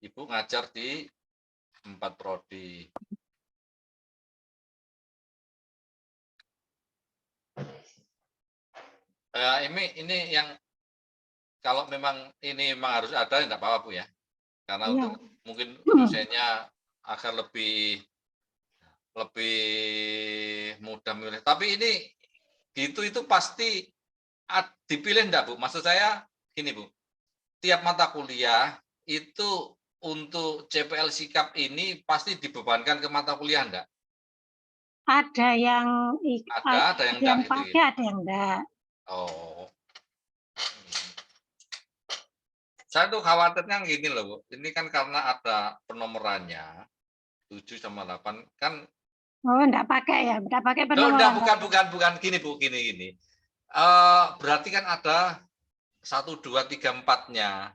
Ibu ngajar di 4 prodi. Ini yang kalau memang ini memang harus ada, enggak apa-apa Bu ya. Karena untuk mungkin dosennya agar lebih mudah memilih. Tapi ini gitu itu pasti dipilih enggak Bu? Maksud saya gini Bu, tiap mata kuliah itu untuk CPL sikap ini pasti dibebankan ke mata kuliah enggak? Ada yang Ada yang enggak gitu pakai, ada yang enggak. Oh. Saya tuh khawatirnya gini loh Bu, ini kan karena ada penomorannya 7 sama 8 kan. Oh, enggak pakai ya, enggak pakai Oh, enggak, penomoran. bukan gini Bu, gini. Berarti kan ada 1, 2, 3, 4-nya.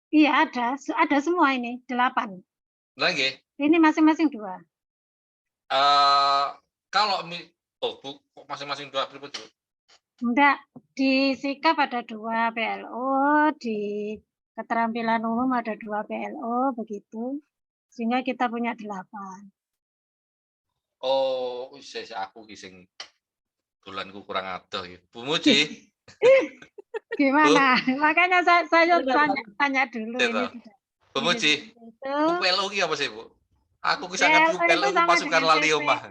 Iya, ada semua ini 8. Lagi? Ini masing-masing 2. Kalau Bu, masing-masing 2 Bu. Enggak, di sikap ada 2 PLO, di keterampilan umum ada 2 PLO, begitu. Sehingga kita punya 8. Oh, aku sing dolanku kurang adoh ya. Bu Muji. Gimana? Makanya saya tanya dulu ini. Bu Muji, Itu PLO ki apa sih Bu? Aku sangat PLO itu pasukan lali omah.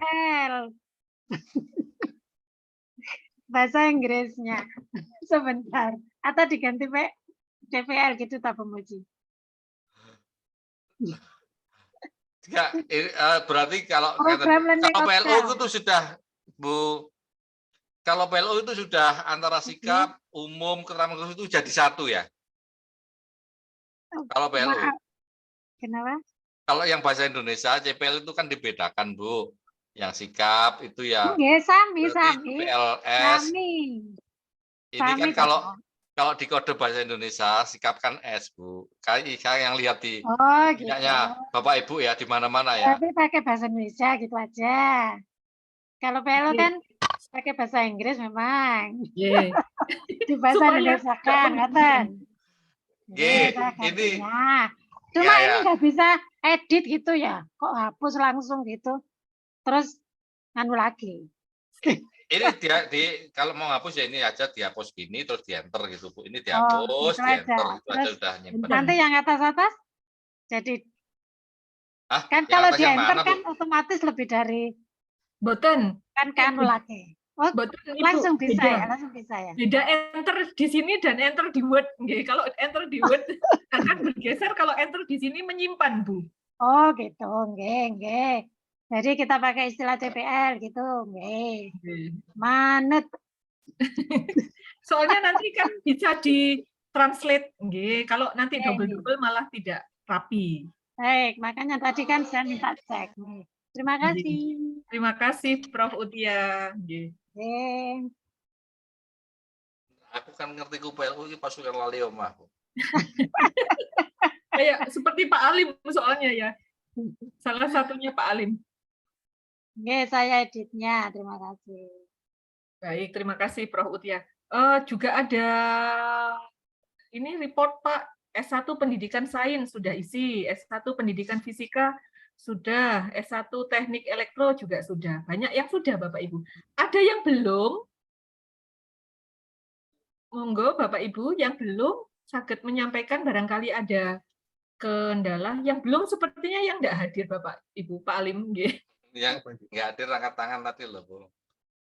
Bahasa Inggrisnya. Sebentar. Atau diganti CPL gitu tak Bu Muji? Ya, berarti kalau PLO itu sudah Bu, kalau PLO itu sudah antara sikap, umum, keterampilan itu jadi satu ya? Kalau PLO. Kenapa? Kalau yang bahasa Indonesia, CPL itu kan dibedakan Bu. Yang sikap itu ya. Sami. PLS. Ini kan kalau di kode bahasa Indonesia sikap kan S Bu. Kayak yang lihat di punyanya Bapak Ibu ya di mana-mana ya. Tapi pakai bahasa Indonesia gitu aja. Kalau PLO kan pakai bahasa Inggris memang. Di bahasa Indonesia kan. Ini. Cuma ini nggak bisa edit gitu ya. Kok hapus langsung gitu. Terus anu lagi. Ini kalau mau hapus ya ini aja dihapus gini terus di enter gitu Bu. Ini dihapus, di enter itu aja udah nyimpen. Nanti yang atas jadi kan kalau di enter kan otomatis lebih dari boten kan anu lagi. Oh, langsung bisa ya. Beda enter di sini dan enter di Word. Kalau enter di Word akan bergeser, kalau enter di sini menyimpan Bu. Oh gitu, nggih. Jadi kita pakai istilah CPL gitu, nggih. Manut. Soalnya nanti kan bisa di-translate, nggih. Kalau nanti double-double malah tidak rapi. Baik, makanya tadi kan saya minta cek. Terima kasih. Terima kasih Prof. Utia. Nggih. Aku kan ngerti ku PLO iki pasukan lali omah. Kayak seperti Pak Alim soalnya ya. Salah satunya Pak Alim. Nggih, saya editnya. Terima kasih. Baik, terima kasih Prof. Utia. Juga ada ini report Pak, S1 Pendidikan Sains sudah isi, S1 Pendidikan Fisika sudah, S1 Teknik Elektro juga sudah. Banyak yang sudah Bapak Ibu. Ada yang belum? Monggo Bapak Ibu yang belum sakit menyampaikan, barangkali ada kendala. Yang belum sepertinya yang enggak hadir Bapak Ibu, Pak Alim nggih. Yang enggak hadir angkat tangan tadi loh Bu.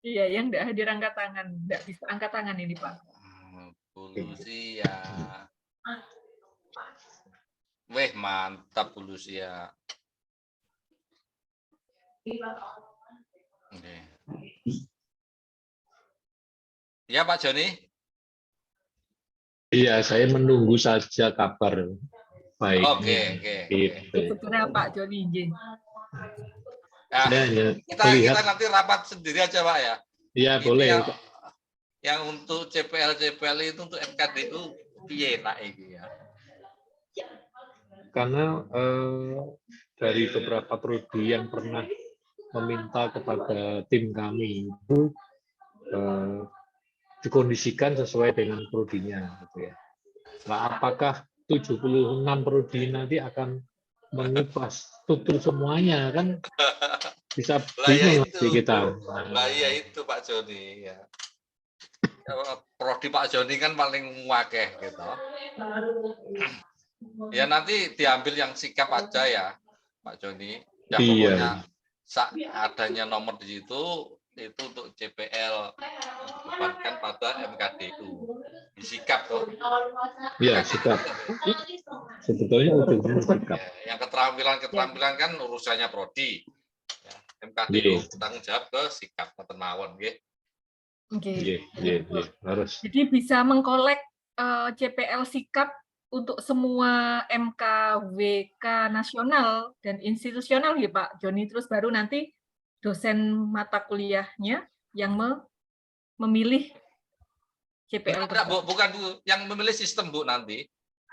Iya, yang enggak hadir angkat tangan, enggak bisa angkat tangan ini Pak. Lucia. Weh, mantap Lucia. Okay. Ya Pak Joni. Iya, saya menunggu saja kabar baik. Oke. Segera Pak Joni. Ya, kita nanti rapat sendiri aja Pak ya. Iya boleh. Yang untuk CPL itu untuk MKDU piye nak iki ya? Karena dari beberapa prodi yang pernah meminta kepada tim kami itu dikondisikan sesuai dengan prodinya gitu ya. Nah, apakah 76 prodi nanti akan mengubah struktur semuanya kan bisa Lah ya bingung itu. di kita. Lah ya itu Pak Joni ya. Prodi Pak Joni kan paling wakeh gitu. Ya nanti diambil yang sikap aja ya Pak Joni. Ya pokoknya adanya nomor di situ itu untuk CPL dibebankan pada MKDU. Disikap tuh. Iya, sikap. Sebetulnya ujungnya sikap. Yang keterampilan kan urusannya prodi. Ya, MKDU tanggung jawab ke sikap ngoten mawon nggih. Oke. Harus. Jadi bisa mengkolek CPL sikap untuk semua MKWK nasional dan institusional ya Pak Joni, terus baru nanti dosen mata kuliahnya yang memilih CPL. Bukan Bu, yang memilih sistem Bu nanti.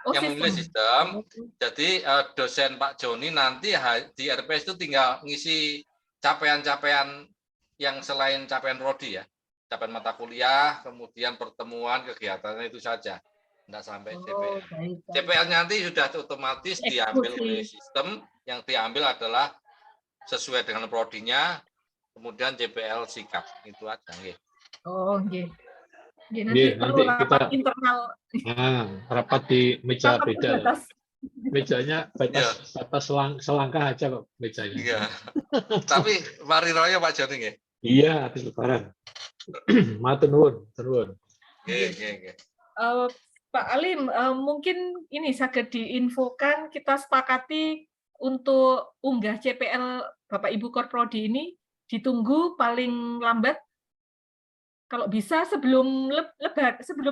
Oh, yang memilih sistem. Jadi dosen Pak Joni nanti di RPS itu tinggal ngisi capaian-capaian yang selain capaian prodi ya. Capaian mata kuliah, kemudian pertemuan, kegiatannya itu saja. Tidak sampai CPL. CPL nanti sudah otomatis diambil oleh sistem, yang diambil adalah sesuai dengan prodinya, kemudian CPL sikap. Itu aja. Nggih. Oh, nggih. Nanti perlu rapat internal. Nah, rapat di meja beda. Mejanya batas selangkah aja kok mejanya. Iya. Tapi mari raya Pak Joni nggih. Iya, habis lebaran. Matur nuwun. Nggih. Pak Alim, mungkin ini saged diinfokan, kita sepakati untuk unggah CPL Bapak Ibu Korprodi ini ditunggu paling lambat kalau bisa sebelum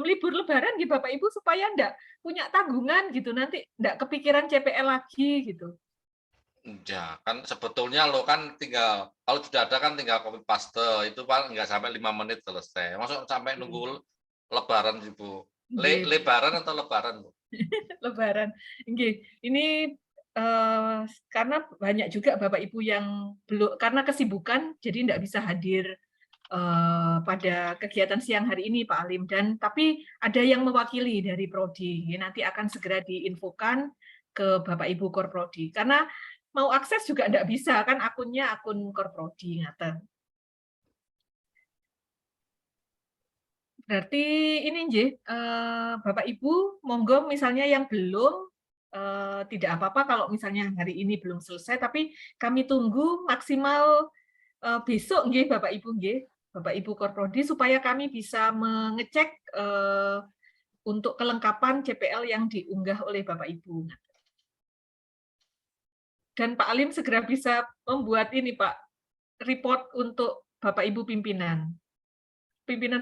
libur Lebaran gitu Bapak Ibu, supaya enggak punya tanggungan gitu, nanti enggak kepikiran CPL lagi gitu. Ya, kan sebetulnya lo kan tinggal, kalau sudah ada kan tinggal copy paste, itu paling nggak sampai 5 menit selesai. Masuk sampai nunggu Lebaran Ibu. Lebaran atau Lebaran Bu? Lebaran. Ini karena banyak juga Bapak Ibu yang belum, karena kesibukan jadi enggak bisa hadir pada kegiatan siang hari ini Pak Alim, dan tapi ada yang mewakili dari Prodi, nanti akan segera diinfokan ke Bapak Ibu Korprodi, karena mau akses juga enggak bisa kan, akunnya akun Korprodi ngaten. Berarti ini nggih, Bapak Ibu monggo misalnya yang belum, tidak apa-apa kalau misalnya hari ini belum selesai, tapi kami tunggu maksimal besok nggih Bapak Ibu nggih. Bapak Ibu Korprodi, supaya kami bisa mengecek untuk kelengkapan CPL yang diunggah oleh Bapak Ibu. Dan Pak Alim segera bisa membuat ini Pak, report untuk Bapak Ibu pimpinan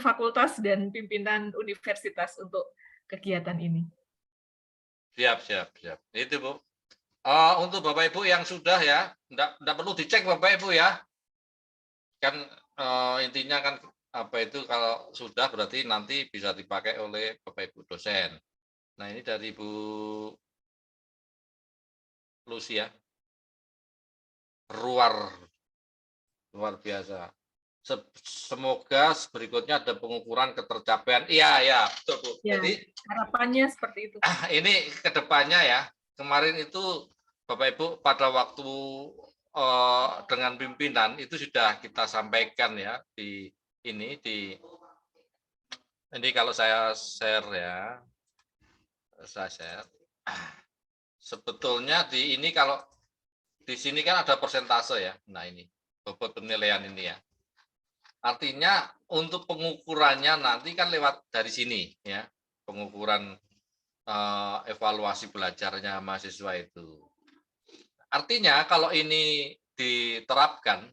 fakultas dan pimpinan universitas untuk kegiatan ini. Siap. Itu Bu. Untuk Bapak Ibu yang sudah ya, enggak perlu dicek Bapak Ibu ya. Kan intinya kan apa itu, kalau sudah berarti nanti bisa dipakai oleh Bapak Ibu dosen. Nah ini dari Bu Lucia, luar biasa. Semoga berikutnya ada pengukuran ketercapaian. Iya betul Bu. Ya, jadi harapannya seperti itu. Ini kedepannya ya. Kemarin itu Bapak Ibu pada waktu dengan pimpinan itu sudah kita sampaikan ya di ini kalau saya share ya, sebetulnya di ini, kalau di sini kan ada persentase ya. Nah ini bobot penilaian ini ya, artinya untuk pengukurannya nanti kan lewat dari sini ya, pengukuran evaluasi belajarnya mahasiswa itu. Artinya kalau ini diterapkan,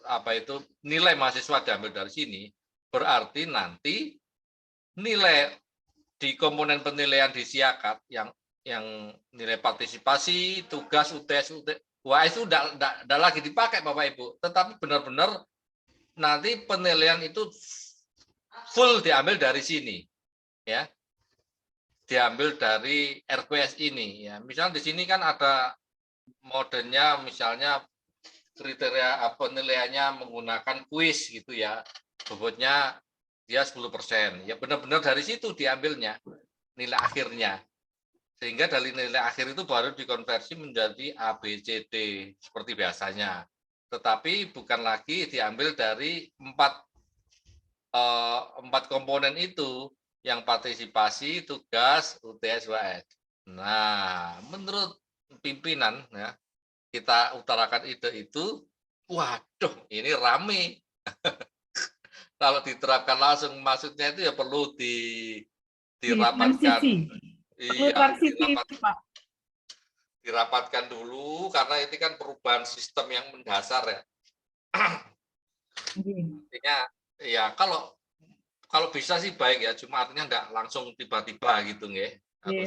apa itu, nilai mahasiswa diambil dari sini, berarti nanti nilai di komponen penilaian di Siakat yang nilai partisipasi, tugas, UTS, wah itu udah lagi dipakai Bapak Ibu, tetapi benar-benar nanti penilaian itu full diambil dari sini, ya. Diambil dari RPS ini, ya. Misal di sini kan ada modenya, misalnya kriteria penilaiannya menggunakan kuis gitu ya, bobotnya dia 10%, ya benar-benar dari situ diambilnya nilai akhirnya, sehingga dari nilai akhir itu baru dikonversi menjadi A, B, C, D seperti biasanya, tetapi bukan lagi diambil dari empat komponen itu, yang partisipasi, tugas, UTS, UAS. Nah, menurut pimpinan ya, kita utarakan ide itu, waduh, ini rame. Kalau diterapkan langsung, maksudnya itu ya perlu dirapatkan. Iya, dirapatkan dulu, karena ini kan perubahan sistem yang mendasar ya. Artinya, ya kalau bisa sih baik ya, cuma artinya enggak langsung tiba-tiba gitu nggih.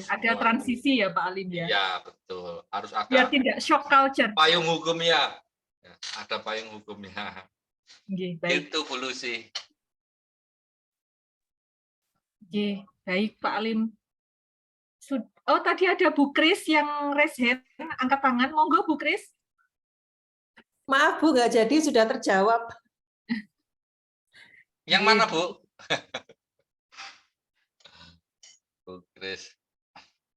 Ada transisi ya Pak Alim ya. Iya, betul. Harus ada. Biar tidak shock culture. Payung hukumnya. Ya, ada payung hukumnya. Baik. Itu solusi. Baik Pak Alim. Oh, tadi ada Bu Kris yang raise hand, angkat tangan. Monggo Bu Kris. Maaf Bu, nggak jadi, sudah terjawab. Yang mana Bu? Bu Kris.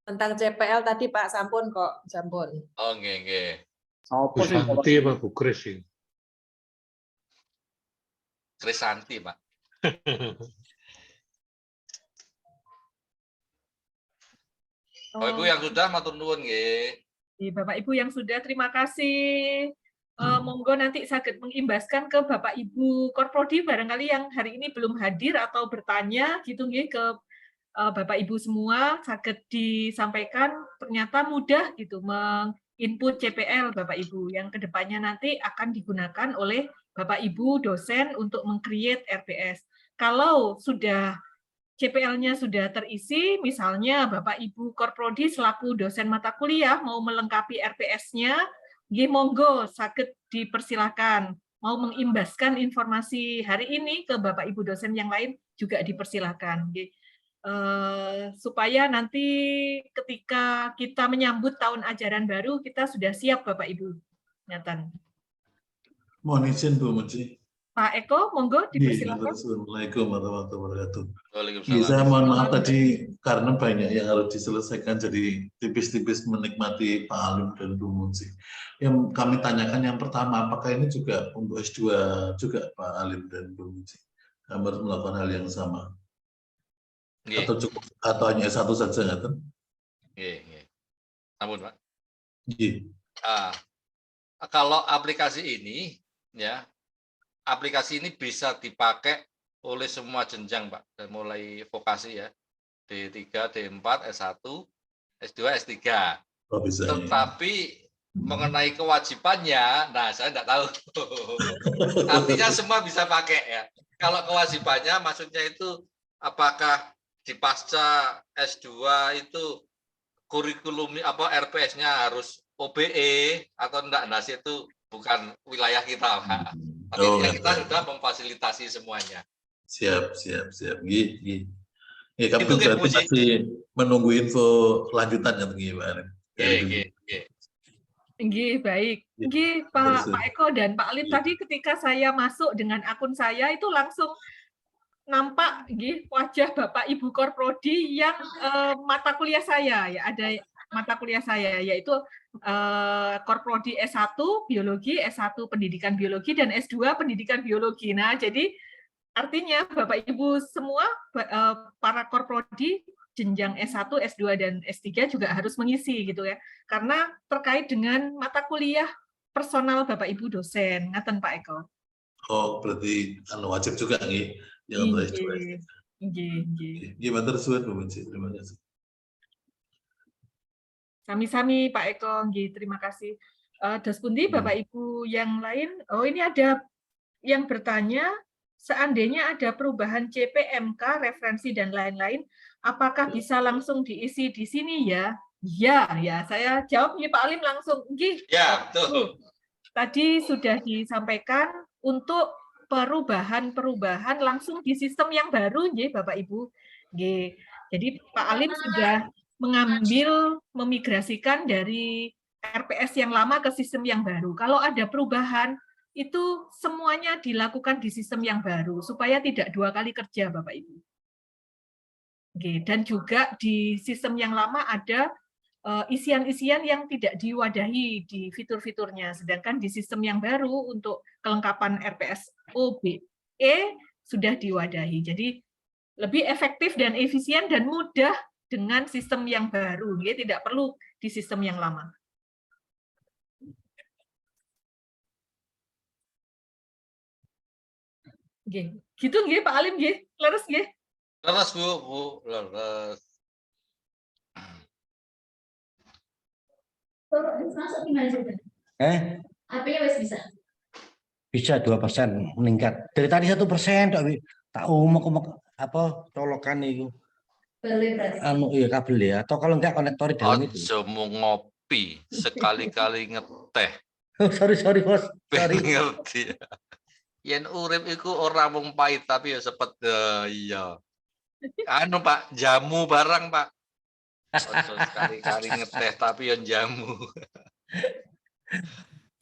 Tentang CPL tadi Pak, sampun kok, sampun. Oh, nggih. Bu Santi apa Bu Kris ini? Krisanti, Pak. Bapak Ibu yang sudah matur nuwun nggih. Bapak Ibu yang sudah, terima kasih. Monggo nanti saged mengimbaskan ke Bapak Ibu Korprodi barangkali yang hari ini belum hadir atau bertanya gitu nggih ke Bapak Ibu semua, saged disampaikan, ternyata mudah gitu menginput CPL Bapak Ibu yang kedepannya nanti akan digunakan oleh Bapak Ibu dosen untuk meng-create RPS. Kalau sudah CPL-nya sudah terisi, misalnya Bapak Ibu Korprodi selaku dosen mata kuliah mau melengkapi RPS-nya, monggo saged dipersilakan. Mau mengimbaskan informasi hari ini ke Bapak Ibu dosen yang lain juga dipersilakan. Supaya nanti ketika kita menyambut tahun ajaran baru, kita sudah siap Bapak Ibu. Nyatan. Mohon izin Bu Muji. Pak Eko, monggo dipersilakan. Assalamualaikum warahmatullahi wabarakatuh. Waalaikumsalam. Saya mohon maaf tadi karena banyak yang harus diselesaikan, jadi tipis-tipis menikmati Pak Alim dan Bu Muji. Yang kami tanyakan yang pertama, apakah ini juga untuk S2 juga Pak Alim dan Bu Muji? Kami harus melakukan hal yang sama. Atau cukup atau hanya S1 saja ngaten? Nggih. Ampun, Pak. Nggih. Kalau aplikasi ini ya, aplikasi ini bisa dipakai oleh semua jenjang, Pak. Dari mulai vokasi ya, D3, D4, S1, S2, S3. Oh, bisa, tetapi mengenai kewajibannya, nah saya tidak tahu. Artinya semua bisa pakai ya. Kalau kewajibannya maksudnya itu apakah di pasca S2 itu kurikulum apa RPS-nya harus OBE atau enggak, nah itu bukan wilayah kita, Pak. Tapi kita sudah memfasilitasi semuanya. Siap. Gih. Kami berarti masih menunggu info lanjutannya Pak. Nggih, baik. Nggih, Pak Eko dan Pak Alim, tadi ketika saya masuk dengan akun saya itu langsung nampak wajah Bapak Ibu Korprodi yang mata kuliah saya ya, ada mata kuliah saya yaitu Korprodi S1 Biologi, S1 Pendidikan Biologi, dan S2 Pendidikan Biologi. Nah, jadi artinya Bapak Ibu semua para Korprodi jenjang S1, S2 dan S3 juga harus mengisi gitu ya. Karena terkait dengan mata kuliah personal Bapak Ibu dosen. Ngaten Pak Eko. Oh, berarti wajib juga nih yang untuk S2. Gimana tersuat Bu Munci? Terima kasih. Sami-sami Pak Eko, terima kasih. Das pundi Bapak Ibu yang lain? Oh, ini ada yang bertanya, seandainya ada perubahan CPMK, referensi dan lain-lain, apakah bisa langsung diisi di sini ya? Ya, saya jawab Pak Alim langsung. Ya, betul. Tadi sudah disampaikan untuk perubahan langsung di sistem yang baru, nggih, Bapak Ibu. Nggih. Jadi Pak Alim sudah memigrasikan dari RPS yang lama ke sistem yang baru. Kalau ada perubahan, itu semuanya dilakukan di sistem yang baru, supaya tidak 2 kali kerja, Bapak Ibu. Oke, dan juga di sistem yang lama ada isian-isian yang tidak diwadahi di fitur-fiturnya, sedangkan di sistem yang baru untuk kelengkapan RPS OBE sudah diwadahi. Jadi lebih efektif dan efisien dan mudah dengan sistem yang baru, tidak perlu di sistem yang lama. Gitu nggih Pak Alim nggih, leres nggih? Leres Bu, leres. HP-nya wes bisa. Bisa 2% meningkat. Dari tadi 1%, tak apa colokan itu. Anu iya kabel ya. Atau kalau enggak konektor di dalam itu. Aja mau ngopi, sekali-kali ngeteh. Sorry bos. Sorry. Ngerti. Yen urip iku ora mung pahit tapi ya sepet iya. Anu Pak, jamu barang Pak. Ojo sekali-kali ngeteh tapi ya jamu.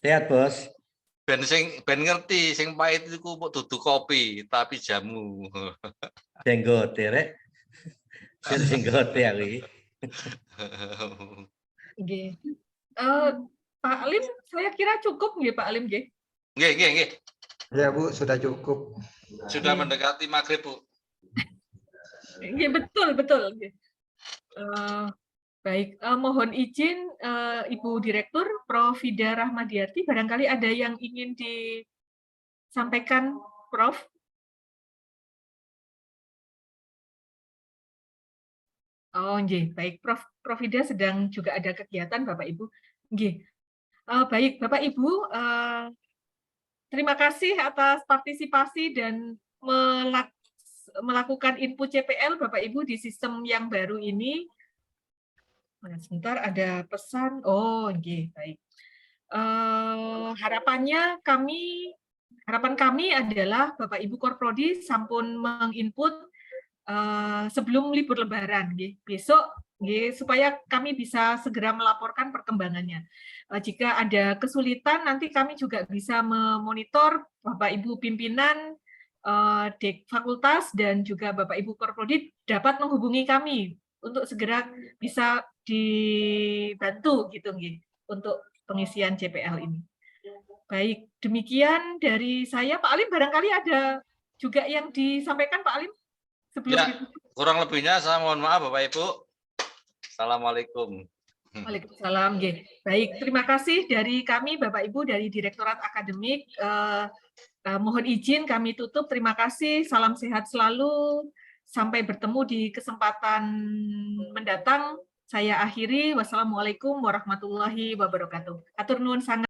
Sehat bos. Ben ngerti sing pahit iku mbok dudu kopi tapi jamu. Jenggot rek. Jenggot ya iki. Nggih. Pak Alim, saya kira cukup nggih Pak Alim nggih. Nggih. Ya Bu, sudah cukup. Sudah mendekati maghrib Bu. Nggih, betul. Baik, mohon izin Ibu Direktur Prof. Fida Rahmadiati, barangkali ada yang ingin disampaikan, Prof. Oh, nggih, baik. Prof. Fida sedang juga ada kegiatan, Bapak Ibu. Nggih. Baik, Bapak Ibu, terima kasih atas partisipasi dan melakukan input CPL Bapak Ibu di sistem yang baru ini. Sebentar, ada pesan. Oh, nggih, baik. Harapan kami adalah Bapak Ibu Korprodi sampun menginput sebelum libur Lebaran, nggih. Besok, nggih, supaya kami bisa segera melaporkan perkembangannya. Jika ada kesulitan, nanti kami juga bisa memonitor Bapak Ibu pimpinan Dek Fakultas dan juga Bapak Ibu Korprodi dapat menghubungi kami untuk segera bisa dibantu gitu nggih untuk pengisian CPL ini. Baik, demikian dari saya. Pak Alim, barangkali ada juga yang disampaikan Pak Alim sebelum ya, kurang lebihnya saya mohon maaf Bapak Ibu. Assalamualaikum. Waalaikumsalam. Baik, terima kasih dari kami Bapak Ibu dari Direktorat Akademik. Mohon izin kami tutup. Terima kasih. Salam sehat selalu. Sampai bertemu di kesempatan mendatang. Saya akhiri. Wassalamualaikum warahmatullahi wabarakatuh. Atur nuwun sangat.